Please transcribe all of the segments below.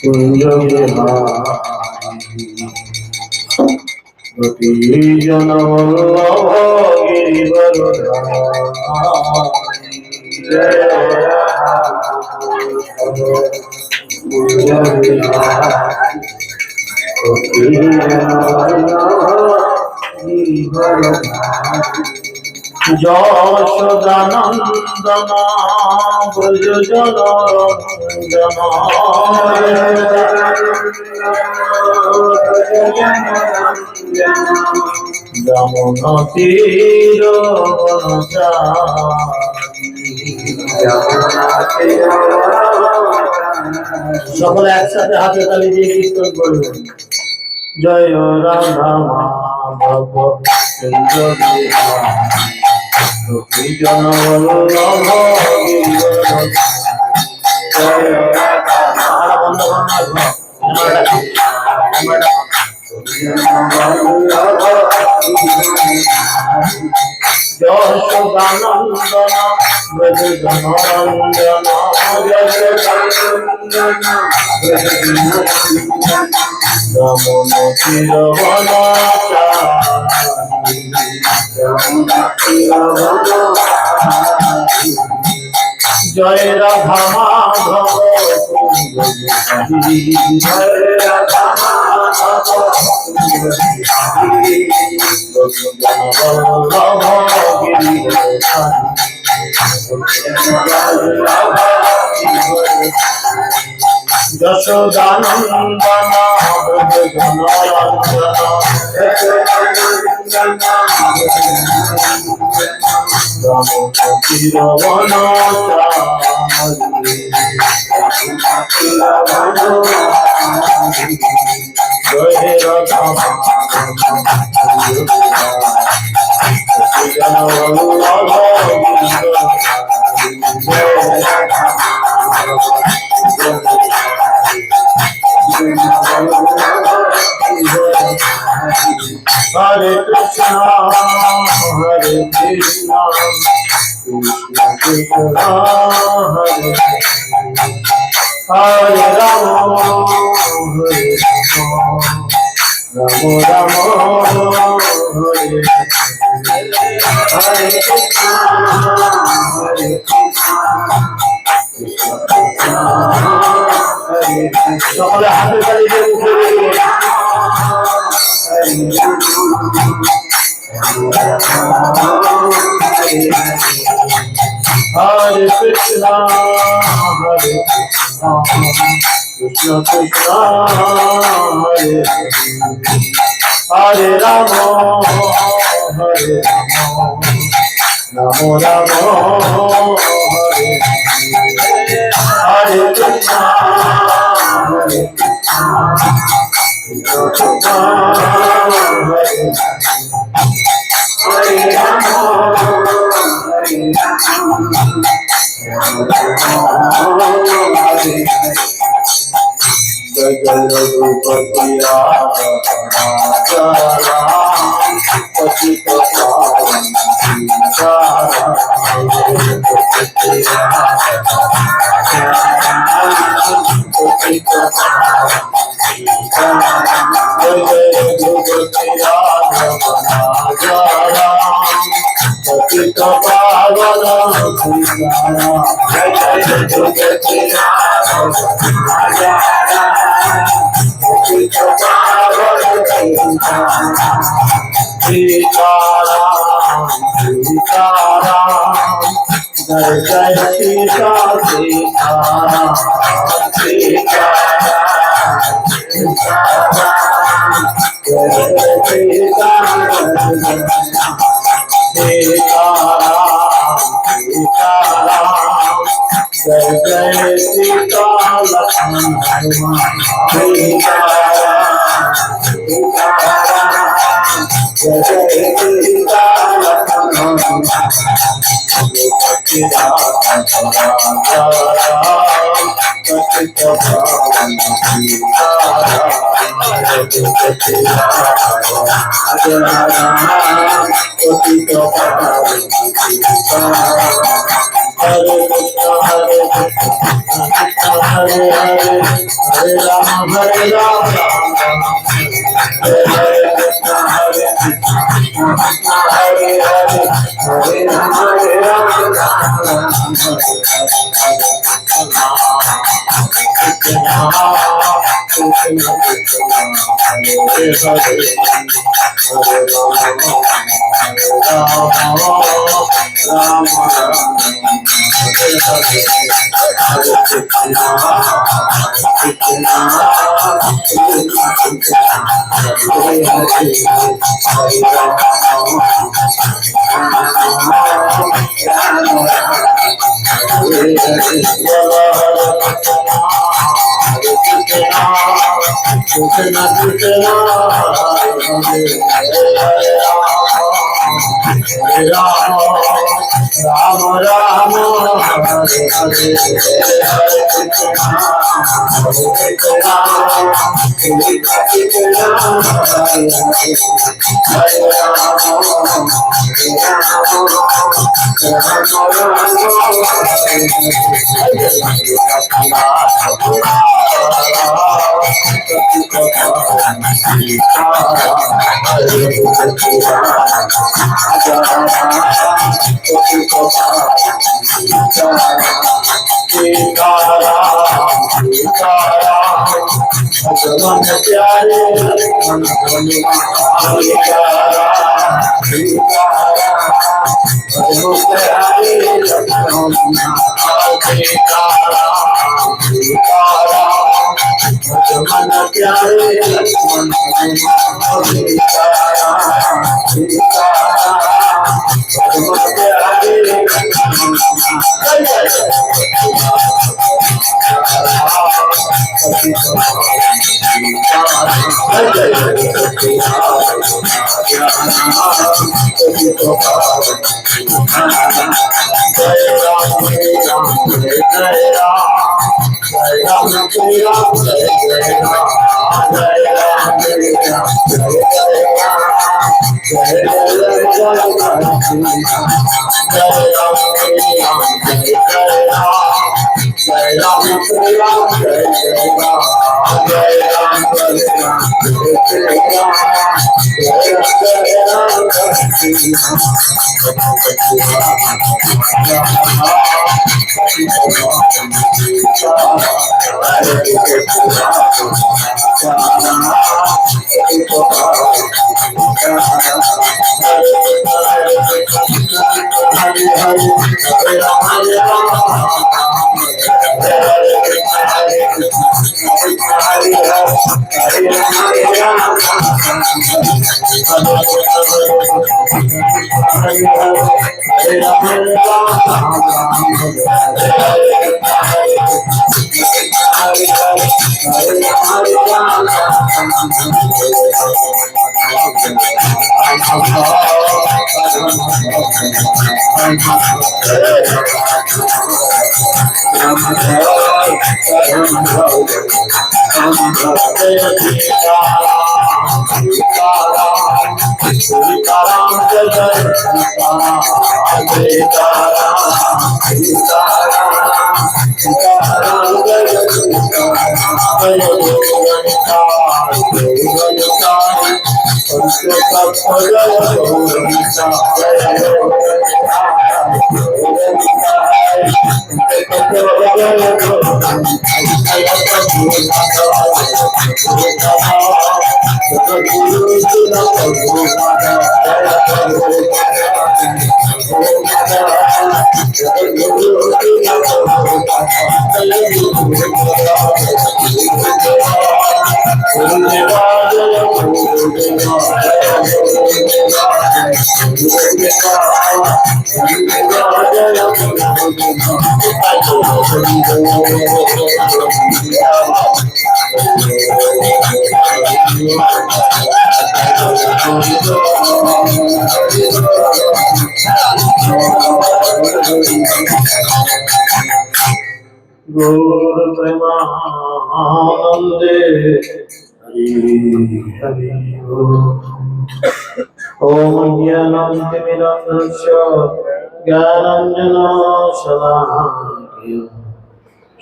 কুঞ্জ গতি জনবল্লভ গিরিবর যশোদানন্দন ব্রজ জনরঞ্জন যমুনা তীর সকলে একসাথে হাতে তালি দিয়ে কীর্তন করবেন। জয় রাধা মাধব জনবল্লভ জয় যশোদানন্দন ব্রজ জনরঞ্জন যমুনা তীর জয় রাধা মাধব জয় Radha Madhav Yashodanandan Braj Janaranjan Hare Krishna, Hare Krishna, Krishna Krishna, Hare Rama, Hare Rama, Rama Rama, Hare Hare Krishna, Hare Krishna, Krishna Krishna, Hare সকলে হাতে তালি দিয়ে Hare Krishna, Hare Krishna, Krishna Krishna, Hare Rama, Hare Rama, Rama Rama, Hare Hare Krishna, Hare Krishna, Krishna Krishna, Hare Rama, Hare Jai Jai Raghupati Rama Patita Pavan Jai Jai Sita Sita Sita Jai Jai Sita Lakshman Sita Jai Jai Sita Lakshman Hare Krishna, Hare Krishna, Hare Hare, Hare Rama, Hare Rama, Hare Hare Krishna, Hare Krishna, Hare Hare, Hare Rama, Hare Rama,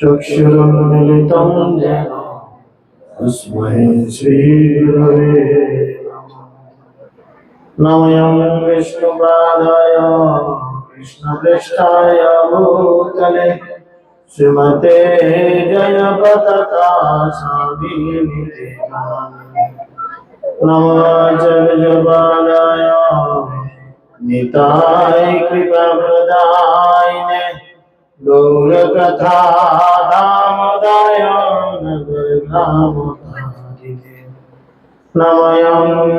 चक्षुरुन्मिलितं येन तस्मै श्रीगुरवे नमः। विष्णुपादाय कृष्णपृष्ठाय भूतले श्रीमते जयपताका स्वामिनिते नमः। जगज्जपालाय निताय कृपाप्रदायिने गौरकथा दामोदाय नगरग्रामकारिणे नमः।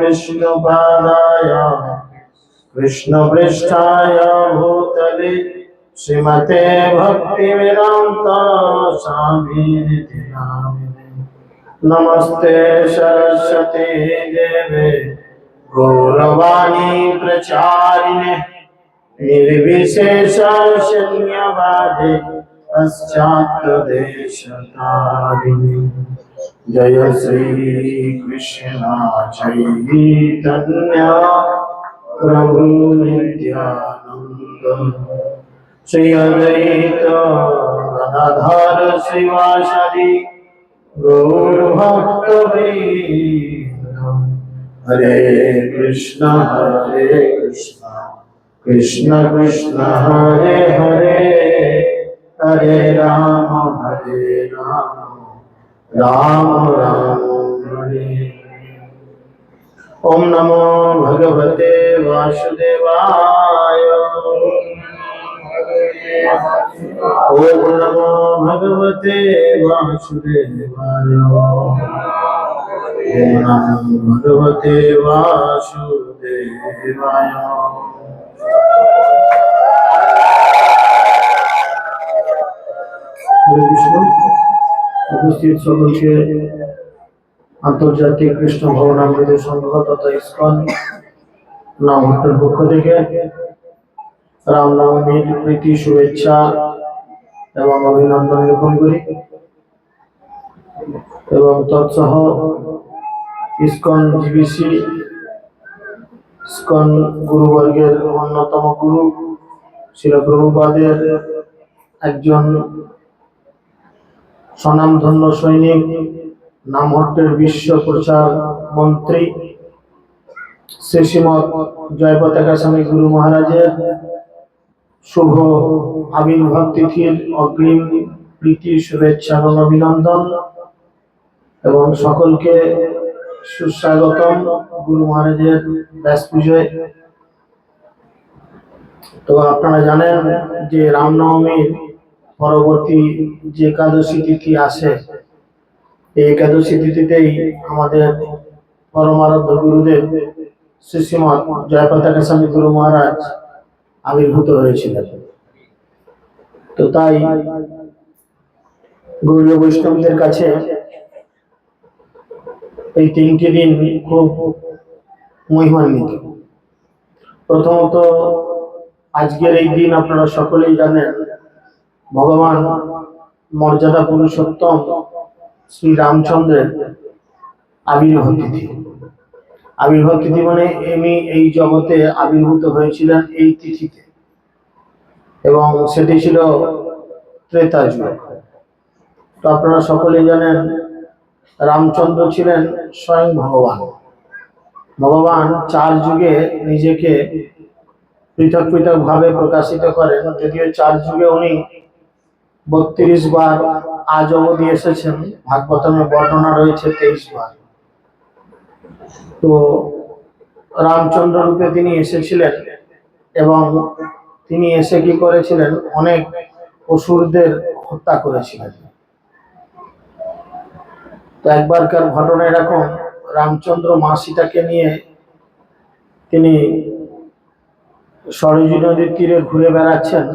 विष्णुपादाय कृष्णपृष्ठाय भूतले श्रीमते भक्तिवेदांत स्वामिनिति नामिने नमस्ते सरस्वती देवे गौरवाणी प्रचारिणे निर्विशेष शून्यवादे पाश्चात्यदेशतारिणे जय श्री कृष्ण चैतन्य प्रभु नित्यानंद श्री अद्वैत गदाधर श्रीवासदि गौर भक्तवृंद हरे कृष्ण कृष्ण कृष्ण हरे हरे हरे राम राम राम हरे। ओम नमो भगवते वासुदेवाय ओम नमो भगवते वासुदेवाय ओम नमो भगवते वासुदेवाय। हरे कृष्ण। उपस्थित সকলকে আন্তর্জাতিক কৃষ্ণ ভবনামৃত সংঘ তথা ইসকন নামহট্টের পক্ষ থেকে রামনবমীর প্রীতি শুভেচ্ছা এবং অভিনন্দন জ্ঞাপন করি এবং তৎসহ ইসকন জিবিসি ইসকন গুরুবর্গের অন্যতম গুরু শ্রীল প্রভুপাদের একজন স্বনামধন্য সৈনিক নামহট্টের বিশ্ব প্রচার মন্ত্রী শ্রী শ্রীমৎ জয়পতাকা স্বামী গুরু মহারাজের শুভ আবির্ভাব তিথির অগ্রিম প্রীতি শুভেচ্ছা এবং অভিনন্দন এবং সকলকে সুস্বাগতম গুরু মহারাজের ব্যাস পুজোয়। তো আপনারা জানেন যে রামনবমীর পরবর্তী যে একাদশী তিথি আসে এই একাদশী তিথিতেই আমাদের পরমারাধ্য গুরুদেব শ্রী শ্রীমৎ জয়পতাকা স্বামী গুরু মহারাজ আবির্ভূত হয়েছিলেন। তো তাই গৌড়ীয় বৈষ্ণবদের কাছে এই তিনটি দিন খুব মহিমান্বিত। প্রথমত আজকের এই দিন আপনারা সকলেই জানেন ভগবান মর্যাদা পুরুষোত্তম শ্রী রামচন্দ্রের আবির্ভাব তিথি। আবির্ভাব তিথি মানে এমনি এই জগতে আবির্ভূত হয়েছিলেন এই তিথিতে এবং সেটি ছিল ত্রেতা যুগ। তো আপনারা সকলেই জানেন রামচন্দ্র ছিলেন স্বয়ং ভগবান। ভগবান চার যুগে নিজেকে পৃথক পৃথক ভাবে প্রকাশিত করেন, যদিও চার যুগে উনি 32 বার আজ অবধি এসেছেন। ভাগবতমে বর্ণনা রয়েছে 23 বার। তো রামচন্দ্র রূপে তিনি এসেছিলেন এবং তিনি এসে কি করেছিলেন, অনেক অসুরদের হত্যা করেছিলেন। তো একবারকার ঘটনা এরকম, রামচন্দ্র মা সীতাকে নিয়ে তিনি সরযূ নদীর তীরে ঘুরে বেড়াচ্ছেন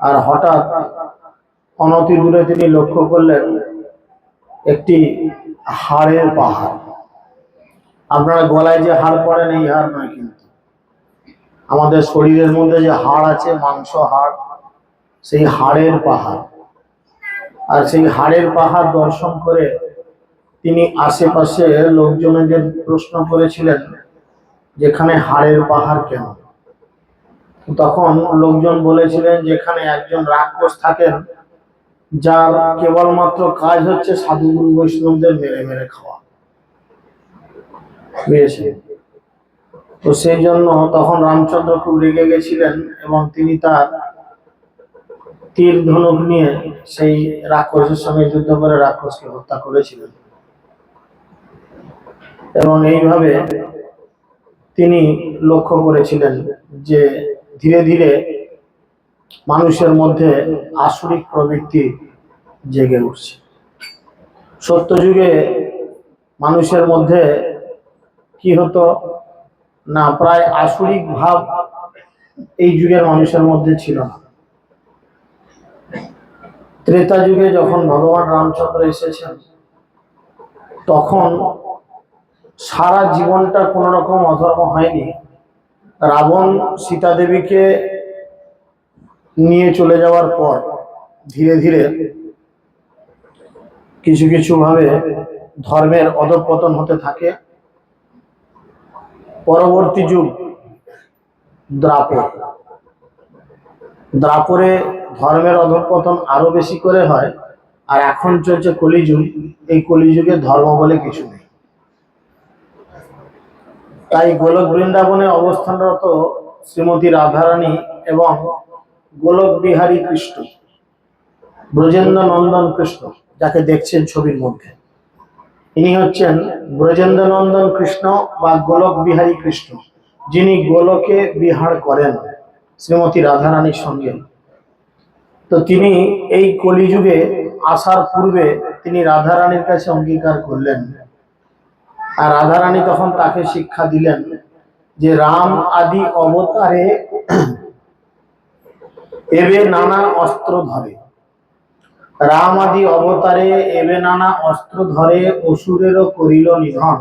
আর হঠাৎ অনতি দূরে তিনি লক্ষ্য করলেন একটি হাড়ের পাহাড়। আপনারা গলায় যে হাড় পড়েন এই হাড় নয়, কিন্তু আমাদের শরীরের মধ্যে যে হাড় আছে, মাংস হাড়, সেই হাড়ের পাহাড়। আর সেই হাড়ের পাহাড় দর্শন করে তিনি আশেপাশে লোকজনদের প্রশ্ন করেছিলেন যেখানে হাড়ের পাহাড় কেন। তখন লোকজন বলেছিলেন যেখানে একজন রাক্ষস থাকেন যার কেবলমাত্র কাজ হচ্ছে সাধুগুরু বৈষ্ণবদের মেরে মেরে খাওয়া, বুঝেছে? তো সেই জন্য তখন রামচন্দ্র খুব রেগে গেছিলেন এবং তিনি তার তীর ধনুক নিয়ে সেই রাক্ষসের সঙ্গে যুদ্ধ করে রাক্ষসকে হত্যা করেছিলেন। এবং এইভাবে তিনি লক্ষ্য করেছিলেন যে ধীরে ধীরে মানুষের মধ্যে আসুরিক প্রবৃত্তি জেগে উঠছে। সত্যযুগে মানুষের মধ্যে কি হতো না, প্রায় আসুরিক ভাব এই যুগের মানুষের মধ্যে ছিল না। ত্রেতা যুগে যখন ভগবান রামচন্দ্র এসেছেন তখন সারা জীবনটা কোন রকম অধর্ম হয়নি। রাবণ সীতা দেবীকে নিয়ে চলে যাওয়ার পর ধীরে ধীরে কিছু কিছু ভাবে ধর্মের অধঃপতন হতে থাকে। পরবর্তী যুগ দ্রাপরে ধর্মের অধঃপতন আরো বেশি করে হয়। আর এখন চলছে কলিযুগ। এই কলিযুগে ধর্ম বলে কিছু নেই। তাই গোলক বৃন্দাবনে অবস্থানরত শ্রীমতী রাধারানী এবং গোলক বিহারী কৃষ্ণ, ব্রজেন্দ্র নন্দন কৃষ্ণ, যাকে দেখছেন ছবির মধ্যে, ইনি হচ্ছেন ব্রজেন্দ্র নন্দন কৃষ্ণ বা গোলক বিহারী কৃষ্ণ, যিনি গোলকে বিহার করেন শ্রীমতী রাধারানীর সঙ্গে। তো তিনি এই কলিযুগে আসার পূর্বে তিনি রাধারানীর কাছে অঙ্গীকার করলেন। আর রাধারানী তখন তাকে শিক্ষা দিলেন যে রাম আদি অবতারে এবে নানা অস্ত্র ধরে, রাম আদি অবতারে এবে নানা অস্ত্র ধরে, অসুরেরও করিল নিধন,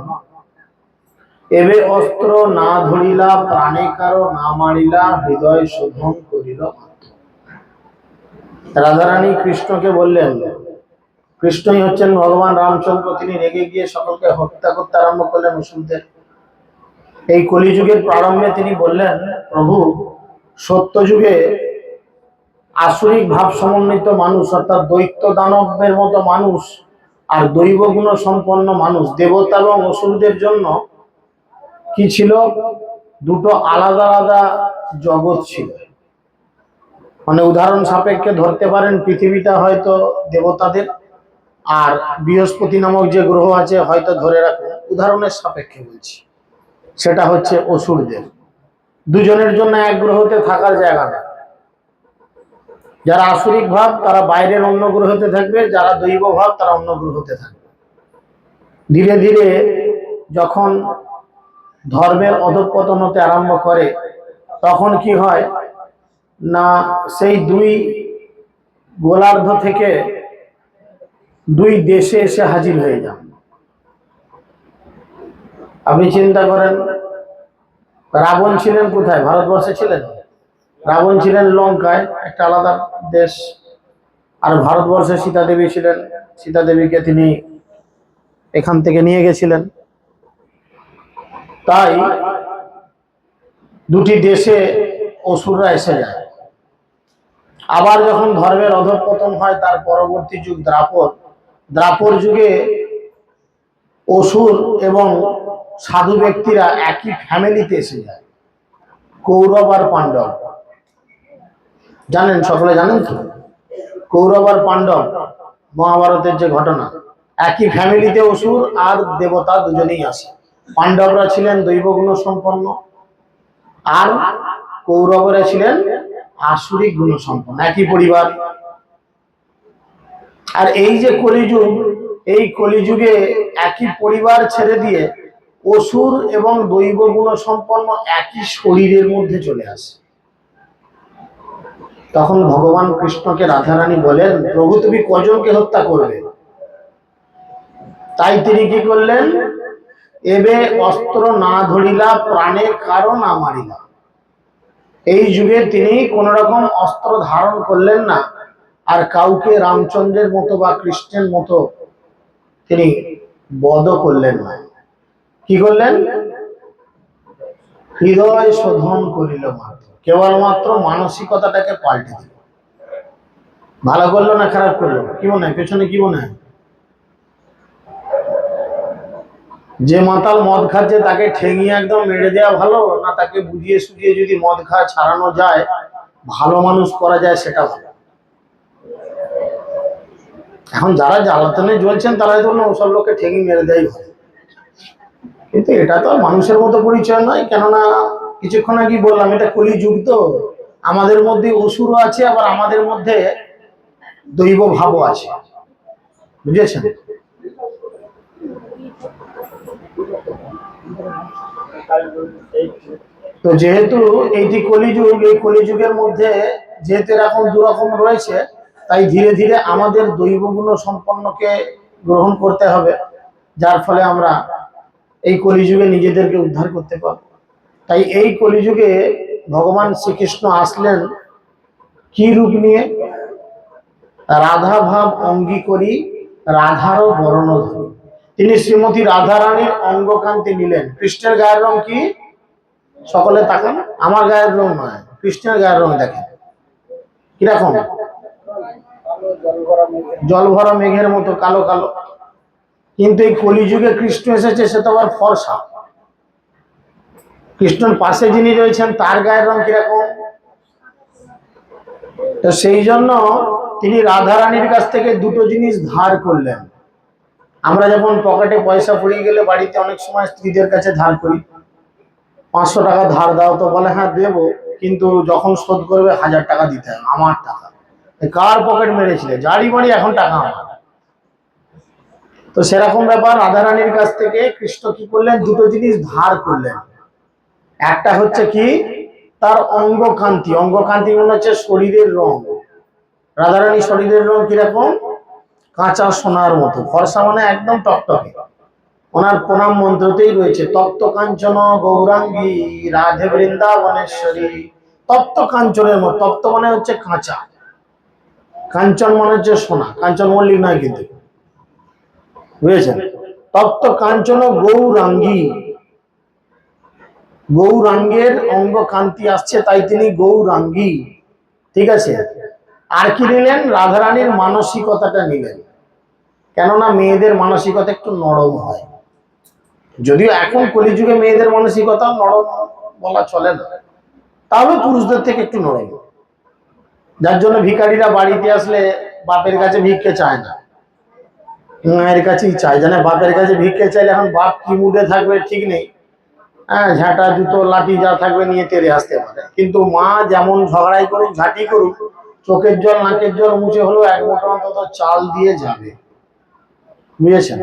এবে অস্ত্র না ধরিলা প্রাণে কারো না মারিলা, হৃদয় শোধন করিল। রাধারানী কৃষ্ণকে বললেন, কৃষ্ণই হচ্ছেন ভগবান রামচন্দ্র, তিনি রেগে গিয়ে সকলকে হত্যা করতে আরম্ভ করলেন অসুরদের। এই কলিযুগের প্রারম্ভে তিনি বললেন, প্রভু সত্য যুগে আসুরিক ভাব সমন্বিত মানুষ অর্থাৎ দৈত্য দানবের মতো মানুষ আর দৈব গুণ সম্পন্ন মানুষ, দেবতা এবং অসুরদের জন্য কি ছিল, দুটো আলাদা আলাদা জগৎ ছিল। মানে উদাহরণ সাপেক্ষে ধরতে পারেন, পৃথিবীটা হয়তো দেবতাদের, আর বৃহস্পতি নামক যে গ্রহ আছে হয়তো ধরে রাখুন, উদাহরণের সাপেক্ষে বলছি, সেটা হচ্ছে অসুরদের। দুজনের জন্য এক গ্রহতে থাকার জায়গা না। যারা আসুরিক ভাব তারা বাইরের অন্য গ্রহতে থাকবে, যারা দৈব ভাব তারা অন্য গ্রহতে থাকবে। ধীরে ধীরে যখন ধর্মের অধঃপতন হতে আরম্ভ করে তখন কি হয় না, সেই দুই গোলার্ধ থেকে দুই দেশে এসে হাজির হয়ে যান। আপনি চিন্তা করেন, রাবণ ছিলেন কোথায়? ভারতবর্ষে ছিলেন। রাবণ ছিলেন লঙ্কায়, একটা আলাদা দেশ। আর ভারতবর্ষে সীতা দেবী ছিলেন, সীতা দেবীকে তিনি এখান থেকে নিয়ে গেছিলেন। তাই দুটি দেশে অসুররা এসে যায়। আবার যখন ধর্মের অধঃপতন হয় তার পরবর্তী যুগ দ্রাপর যুগে অসুর এবং সাধু ব্যক্তিরা একই ফ্যামিলিতে এসে যায়। কৌরব আর পাণ্ডব, জানেন, সকলে জানেন তো কৌরব আর পাণ্ডব মহাভারতের যে ঘটনা। একই ফ্যামিলিতে অসুর আর দেবতা দুজনেই আসে। পাণ্ডবরা ছিলেন দৈবগুণ সম্পন্ন আর কৌরবরা ছিলেন আসুরিক গুণ সম্পন্ন, একই পরিবার। আর এই যে কলিযুগ, এই কলিযুগে একই পরিবার ছেড়ে দিয়ে অসুর এবং দৈব গুণ সম্পন্ন একই শরীরের মধ্যে চলে আসে। তখন ভগবান কৃষ্ণকে রাধারানী বলেন, প্রভু তুমি কজনকে হত্যা করবে? তাই তিনি কি করলেন, এবে অস্ত্র না ধরিলা প্রাণে কারো না মারিলা। এই যুগে তিনি কোন রকম অস্ত্র ধারণ করলেন না, আর কাউকে রামচন্দ্রের মতো বা কৃষ্ণের মতো তিনি বধ করলেন না। কি করলেন? হৃদয় শোধন করিল মাত্র, কেবলমাত্র মানসিকতাটাকে পাল্টে দিল। ভালো করলো না খারাপ করলো? কি মনে হয়, পেছনে কি মনে হয়? যে মাতাল মদ খাচ্ছে তাকে ঠেঙিয়ে একদম মেরে দেওয়া ভালো, না তাকে বুঝিয়ে সুঝিয়ে যদি মদ খাওয়া ছাড়ানো যায়, ভালো মানুষ করা যায়, সেটা ভালো? এখন যারা জ্বালাতনে জ্বলছেন তারা ধরুন ওসব লোককে ঠেঙি মেরে দেয় ভালো। কিন্তু এটা তো আর মানুষের মতো পরিচয় নয়, কেননা কিছুক্ষণ আগে বললাম এটা কলিযুগ, তো আমাদের মধ্যে অসুরও আছে, আবার আমাদের মধ্যে দৈব ভাবও আছে, বুঝেছেন? তো যেহেতু এইটি কলিযুগ, এই কলিযুগের মধ্যে যেহেতু এরকম দুরকম রয়েছে, তাই ধীরে ধীরে আমাদের দৈব গুণ সম্পন্নকে গ্রহণ করতে হবে, যার ফলে আমরা এই কলিযুগে নিজেদেরকে উদ্ধার করতে পারবো। তাই এই কলিযুগে ভগবান শ্রীকৃষ্ণ আসলেন কি রূপ নিয়ে? রাধা ভাব অঙ্গী করি, রাধারও বরণ ধরি। তিনি শ্রীমতী রাধারানীর অঙ্গকান্তি নিলেন। কৃষ্ণের গায়ের রং কি? সকলে তাকান, আমার গায়ের রং নয়, কৃষ্ণের গায়ের রং দেখেন কিরকম, জল ভরা মেঘের মতো কালো কালো। কিন্তু এই কলিযুগে কৃষ্ণ এসেছে, সে তো আবার ফর্সা। কৃষ্ণর পাশে যিনি রয়েছেন তার গায়ের রং কিরকম? তো সেই জন্য তিনি রাধারানীর কাছ থেকে দুটো জিনিস ধার করলেন। আমরা যখন পকেটে পয়সা ফুরিয়ে গেলে বাড়িতে অনেক সময় স্ত্রীদের কাছে ধার করি, 500 টাকা ধার দাও, তো বলে হ্যাঁ দেবো, কিন্তু যখন শোধ করবে 1000 টাকা দিতে হবে, আমার টাকা। কার পকেট মেরেছিলে? জারি মারি, এখন টাকা আমার। তো সেরকম ব্যাপার, রাধারানীর কাছ থেকে কৃষ্ণ কি করলেন? দুটো জিনিস ধার করলেন। একটা হচ্ছে কি, তার অঙ্গকান্তি। অঙ্গকান্তি মানে হচ্ছে শরীরের রং। রাধারানী শরীরের রং কিরকম? কাঁচা সোনার মতো। ফর্সা মানে একদম টকটকে। ওনার প্রণাম মন্ত্রতেই রয়েছে তপ্ত কাঞ্চন গৌরাঙ্গী রাধে বৃন্দাবনেশ্বরী। তপ্ত কাঞ্চনের মতো, তপ্ত মানে হচ্ছে কাঁচা, কাঞ্চন মানে হচ্ছে সোনা, কাঞ্চন মল্লিক নয় কিন্তু, বুঝেছেন? তপ্ত কাঞ্চন গৌরাঙ্গী, গৌরাঙ্গের অঙ্গ কান্তি আসছে, তাই তিনি গৌরাঙ্গী। ঠিক আছে। আর কি নিলেন? রাধারানীর মানসিকতাটা নিলেন, কেননা মেয়েদের মানসিকতা একটু নরম হয়। যদিও এখন কলিযুগে মেয়েদের মানসিকতা নরম বলা চলে না, তাহলে পুরুষদের থেকে একটু নরম। যার জন্য ভিখারিরা বাড়িতে আসলে বাপের কাছে ভিক্ষে চায় না, মায়ের কাছেই চায়। জানে বাপের কাছে ভিক্ষে চাইলে এখন বাপ কি মুডে থাকবে ঠিক নেই। হ্যাঁ, ঝাঁটা জুতো লাঠি যা থাকবে নিয়ে তেড়ে আসতে পারে, কিন্তু মা যেমন ঝগড়াই করুক ঝাঁটি করুক, চোখের জল নাকের জল মুছে হলেও এক মুঠো অন্তত চাল দিয়ে যাবে, বুঝেছেন?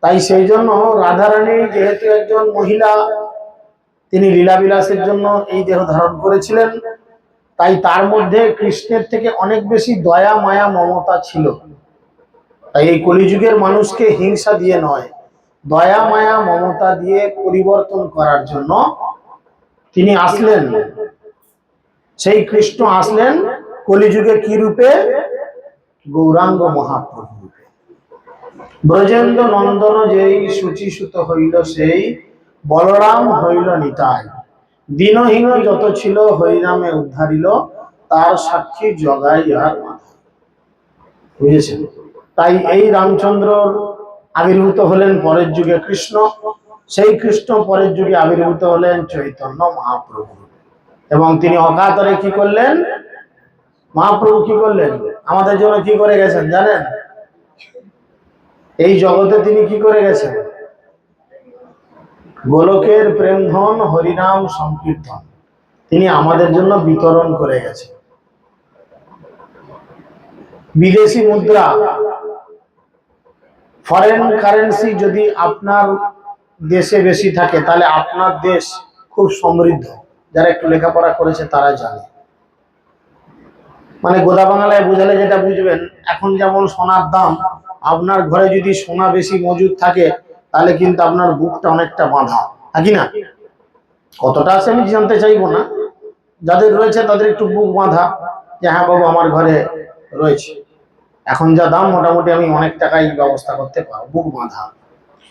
তাই সেই জন্য রাধারানী যেহেতু একজন মহিলা, তিনি লীলাবিলাসের জন্য এই দেহ ধারণ করেছিলেন, তাই তার মধ্যে কৃষ্ণের থেকে অনেক বেশি দয়া মায়া মমতা ছিল। তাই এই কলিযুগের মানুষকে হিংসা দিয়ে নয়, দয়া মায়া মমতা দিয়ে পরিবর্তন করার জন্য তিনি আসলেন। সেই কৃষ্ণ আসলেন কলিযুগে কি রূপে? গৌরাঙ্গ মহাপ্রভু রূপে। ব্রজেন্দ্র নন্দন যেই শুচিসুত হইল, সেই বলরাম হইল নিতাই। দীনহীন যত ছিল হরিনামে উদ্ধারিল, তার সাক্ষী জগাই আর মাথা। বুঝেছেন? তাই এই রামচন্দ্র আবির্ভূত হলেন পরের যুগে কৃষ্ণ, সেই কৃষ্ণ পরের যুগে আবির্ভূত হলেন চৈতন্য মহাপ্রভু। এবং তিনি অকাতরে কি করলেন? মহাপ্রভু কি করলেন? আমাদের জন্য কি করে গেছেন জানেন? এই জগতে তিনি কি করে গেছেন? গোলকের প্রেম ধন হরিনাম সংকীর্তন তিনি আমাদের জন্য বিতরণ করে গেছেন। বিদেশি মুদ্রা, ফরেন কারেন্সি যদি আপনার দেশে বেশি থাকে, তাহলে আপনার দেশ খুব সমৃদ্ধ। যারা একটু লেখাপড়া করেছে তারা জানে। মানে গোদা বাংলায় বুঝালে যেটা বুঝবেন, এখন যেমন সোনার দাম, আপনার ঘরে যদি সোনা বেশি মজুদ থাকে, তাহলে কিন্তু আপনার বুকটা অনেকটা বাঁধা, নাকি না? কতটা আছে আমি জানতে চাইবো না, যাদের রয়েছে তাদের একটু বুক বাঁধা, যে হ্যাঁ বাবু আমার ঘরে রয়েছে, এখন যা দাম মোটামুটি আমি অনেক টাকাই ব্যবস্থা করতে পারবো, বুক বাঁধা।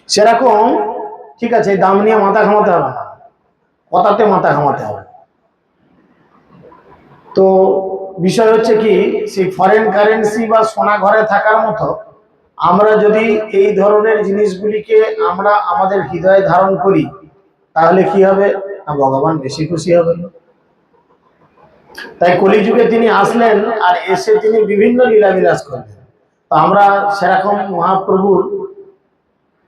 সেরকম ঠিক আছে, দাম নিয়ে মাথা ঘামাতে হবে না, কথাতে মাথা ঘামাতে হবে। তো বিষয় হচ্ছে কি, সেই ফরেন কারেন্সি বা সোনা ঘরে থাকার মতো আমরা যদি এই ধরনের জিনিসগুলিকে আমরা আমাদের হৃদয়ে ধারণ করি, তাহলে কি হবে না, ভগবান বেশি খুশি হবে। তাই কলিযুগে তিনি আসলেন, আর এসে তিনি বিভিন্ন লীলাবিলাস করলেন। তো আমরা সেরকম মহাপ্রভুর,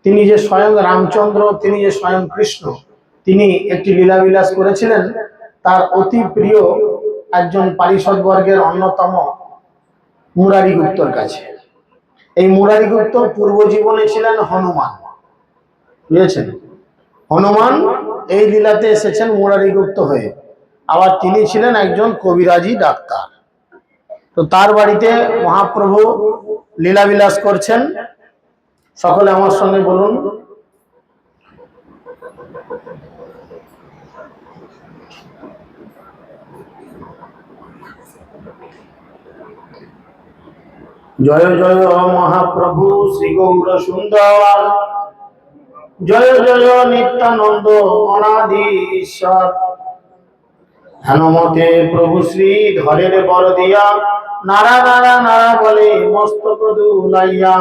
তিনি যে স্বয়ং রামচন্দ্র, তিনি যে স্বয়ং কৃষ্ণ, তিনি একটি লীলাবিলাস করেছিলেন তার অতি প্রিয় একজন পারিষদ বর্গের অন্যতম মুরারি গুপ্তর কাছে। এই মুরারি গুপ্ত পূর্ব জীবনে ছিলেন হনুমান, বুঝেছেন? হনুমান এই লীলাতে এসেছেন মুরারি গুপ্ত হয়ে। আবার তিনি ছিলেন একজন কবিরাজি ডাক্তার। তো তার বাড়িতে মহাপ্রভু লীলাবিলাস করছেন। সকলে আমার সঙ্গে বলুন, জয় জয় মহাপ্রভু শ্রী গৌর সুন্দর, জয় জয় নিত্যানন্দ অনাদি ঈশ্বর। হেনমতে প্রভু শ্রী ধরের বর দিয়া, নারা নারা নারা বলে মস্তক দুলাইয়া।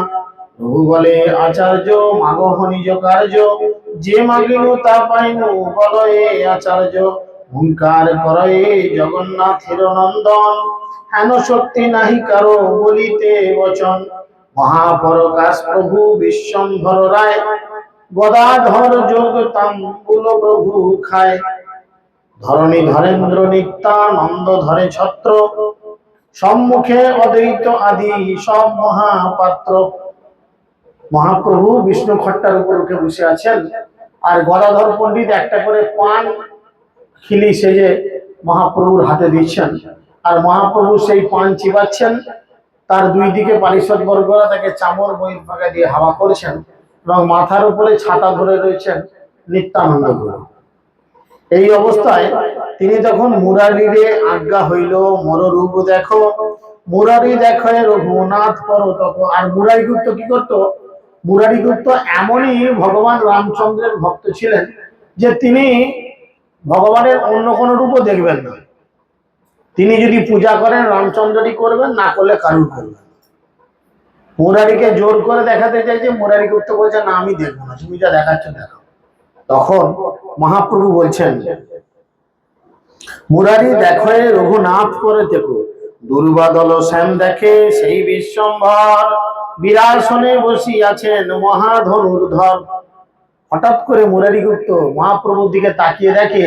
প্রভু বলে আচার্য মাগহ নিজ কার্য, যে মাগিনু তা পাইনু বল এ আচার্য। হুঙ্কার করয়ে জগন্নাথের নন্দন, হেন শক্তি নাহি কারো বলিতে বচন। মহাপরকাশ প্রভু বিশ্বম্ভর রায়, গদাধর যোগ তাম্বুল প্রভু খায়। ধরণী ধরেন্দ্র নিত্যানন্দ ধরে ছত্র, সম্মুখে অদ্বৈত আদি সব মহাপাত্র। মহাপ্রভু বিষ্ণু খট্টার উপর উঠে বসে আছেন, আর গদাধর পণ্ডিত একটা করে পান খিলি সেজে মহাপ্রভুর হাতে দিচ্ছেন, আর মহাপ্রভু সেই পান চিবাচ্ছেন। তার দুই দিকে পারিষদ বর্গরা তাকে চামর বইয়ের ফাঁকা দিয়ে হাওয়া করছেন, এবং মাথার উপরে ছাতা ধরে রয়েছেন নিত্যানন্দ গুরু। এই অবস্থায় তিনি তখন মুরারিরে আজ্ঞা হইল মোর রূপ দেখো, মুরারি দেখো রঘুনাথ পর তক। আর মুরারি গুপ্ত কি করত? মুরারি গুপ্ত এমনই ভগবান রামচন্দ্রের ভক্ত ছিলেন যে তিনি ভগবানের অন্য কোনো রূপও দেখবেন না। তিনি যদি পূজা করেন রামচন্দ্রই করবেন, না করলে কারুর করবেন। মুরারিকে জোর করে দেখাতে চাইছে, মুরারি গুপ্ত বলছে না, আমি দেখবো না, তুমি যা দেখাচ্ছ দেখো। তখন মহাপ্রভু বলছেন, মুরারি দেখো রঘুনাথ করে দেখো, দুর্বাদল শ্যাম দেখে সেই বিশ্বম্ভর, বিরাসনে বসিয়াছেন মহাধনুর্ধর। হঠাৎ করে মুরারি গুপ্ত মহাপ্রভুর দিকে তাকিয়ে দেখে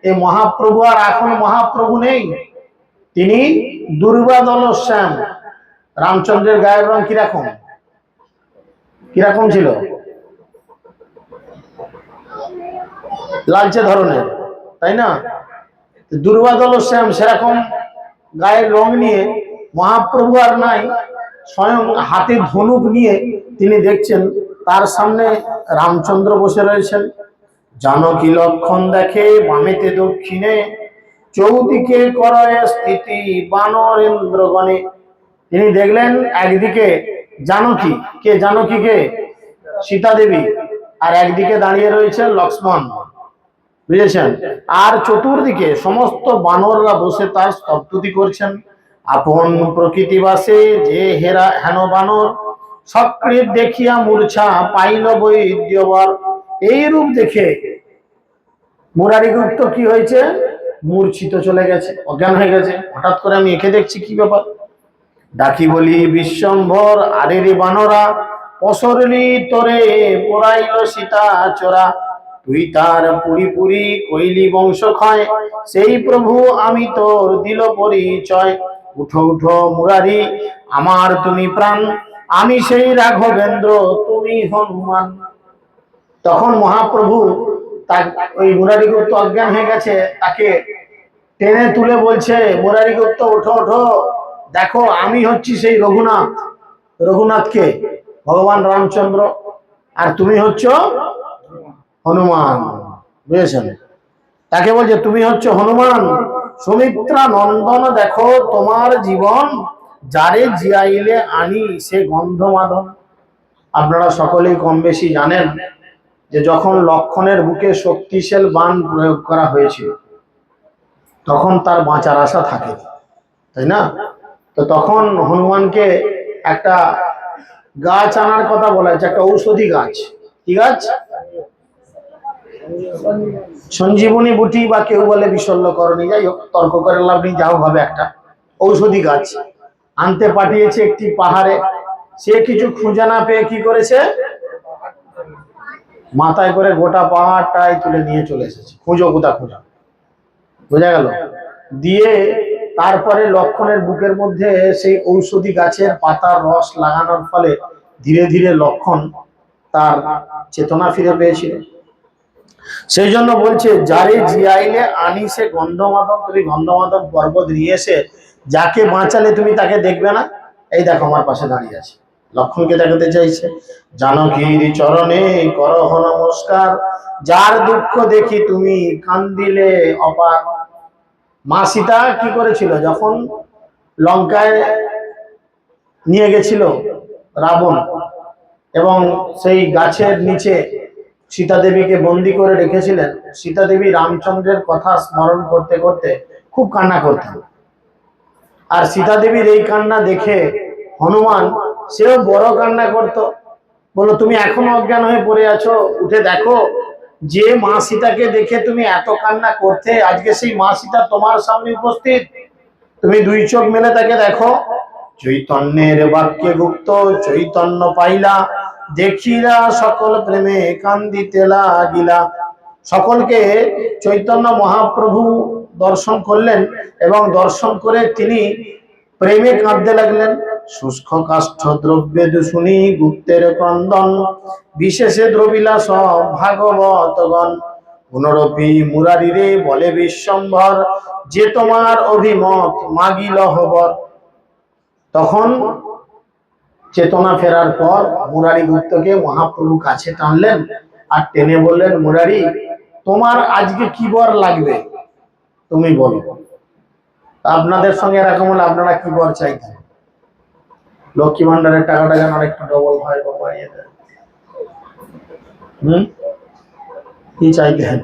এই মহাপ্রভু আর এখন মহাপ্রভু নেই, তিনি দুর্বাদল শ্যাম। রামচন্দ্রের গায়ের রং কিরকম কিরকম ছিল? লালচে ধরনের, তাই না? দুর্বাদল শ্যাম সেরকম গায়ের রং নিয়ে মহাপ্রভু আর নাই, স্বয়ং হাতে ধনুক নিয়ে তিনি দেখছেন তার সামনে রামচন্দ্র বসে রয়েছেন। জানকী লক্ষণ দেখে বামেতে দক্ষিণে, চৌদিকে করয় স্থিতি বানরেন্দ্রগণে। তিনি দেখলেন একদিকে জানকী, কে জানকী? কে? সীতা দেবী। আর একদিকে দাঁড়িয়ে রয়েছে লক্ষ্মণ, বুঝেছেন? আর চতুর্দিকে সমস্ত বানররা বসে তার স্তবস্তুতি করছেন। আপন প্রকৃতিবাসে যে হেরা হেন বানর, সক্রিয় দেখিয়া মূর্ছা পাইল বৈদ্যবর। এই রূপ দেখে মুরারি গুপ্ত কি হয়েছে? মূর্ছিত চলে গেছে, অজ্ঞান হয়ে গেছে। হঠাৎ করে আমি একে দেখছি, কি ব্যাপার? ডাকি বলি বিশ্বম্ভর, আরে রে বানরা, অসরলি তোরে পোড়াইল সীতা চোরা। তুই তার পুরি পুরি কইলি বংশ ক্ষয়, সেই প্রভু আমি তোর দিল পরিচয়। উঠো উঠো মুরারি আমার তুমি প্রাণ, আমি সেই রাঘবেন্দ্র তুমি হনুমান। তখন মহাপ্রভু ওই মুরারি গুপ্ত অজ্ঞান হয়ে গেছে, তাকে টেনে তুলে বলছে, মুরারি গুপ্ত ওঠো ওঠো, দেখো আমি হচ্ছি সেই রঘুনাথ। রঘুনাথকে ভগবান রামচন্দ্র, আর তুমি হচ্ছ হনুমান, বুঝেছেন? তাকে বলছে তুমি হচ্ছ হনুমান। সুমিত্রা নন্দন দেখো তোমার জীবন, যারে জিয়াইলে আনি সে গন্ধ মাদন। আপনারা সকলেই কম বেশি জানেন যে যখন লক্ষণের বুকে শক্তিশাল বাণ প্রয়োগ করা হয়েছিল, তখন তার বাঁচার আশা থাকে। তাই না? তো তখন হনুমানকে একটা গাছ আনার কথা বলা হয়েছে, একটা ঔষধি গাছ। কি গাছ? সঞ্জীবনী বুটি বা কেউ বলে বিশল্যকরণী, যাই হোক তর্ক করে লাভ নেই, যাও হবে একটা ঔষধি গাছ আনতে পাঠিয়েছে একটি পাহাড়ে। সে কিছু খুঁজে না পেয়ে কি করেছে, মাথায় করে গোটা পাহাড়টাই তুলে নিয়ে চলে এসেছে। খুঁজো কোথা খুঁজো, বোঝা গেল? দিয়ে তারপরে লক্ষণের বুকের মধ্যে সেই ঔষধি গাছের পাতার রস লাগানোর ফলে ধীরে ধীরে লক্ষণ তার চেতনা ফিরে পেয়েছিল। সেই জন্য বলছে, যারে জিয়াইলে আনি সে গন্ধমাদন, তুমি গন্ধমাদন পর্বত নিয়ে এসে যাকে বাঁচালে তুমি তাকে দেখবে না। এই দেখো আমার পাশে দাঁড়িয়ে আছে, লক্ষণকে দেখাতে চাইছে। জানকীর চরণে করহ নমস্কার, যার দুঃখ দেখি তুমি কান্দিলে অপার। মা সীতা কি করেছিল, যখন লঙ্কায় নিয়ে গেছিল রাবণ এবং সেই গাছের নিচে সীতা দেবীকে বন্দি করে রেখেছিলেন, সীতা দেবী রামচন্দ্রের কথা স্মরণ করতে করতে খুব কান্না করতেন। আর সীতা দেবীর এই কান্না দেখে হনুমান সেও বড় কান্না করত। বলো, তুমি এখনো অজ্ঞান হয়ে পড়ে আছো, উঠে দেখো, যে মা সীতাকে দেখে তুমি এত কান্না করতে, আজকে সেই মা সীতা তোমার সামনে উপস্থিত। তুমি দুই চোখ মেলে তাকে দেখো। চৈতন্যের বাক্যে গুপ্ত চৈতন্য পাইলা, দেখিলা সকল প্রেমে কান্দিতে লাগিলা। সকলকে চৈতন্য মহাপ্রভু দর্শন করলেন এবং দর্শন করে তিনি প্রেমে কাঁদতে লাগলেন। শুষ্ক কাষ্ঠ দ্রব্যে দূষণী গুপ্তের ক্রন্দন, বিশেষে দ্রবিলা সব ভাগবতগণ। পুনরপি মুরারিরে বলে বিশ্বম্ভর, যে তোমার অভিমত মাগিল হবর। তখন চেতনা ফেরার পর মুরারি গুপ্তকে মহাপ্রভু কাছে টানলেন আর টেনে বললেন, মুরারি, তোমার আজকে কি বর লাগবে তুমি বলো। আপনাদের সঙ্গে এরকম হলে আপনারা কি বর চাইতেন? লক্ষ্মী ভান্ডারের টাকাটা যেন একটু ডবল হয় বা বাড়িয়ে দেয়, কি চাইতেন?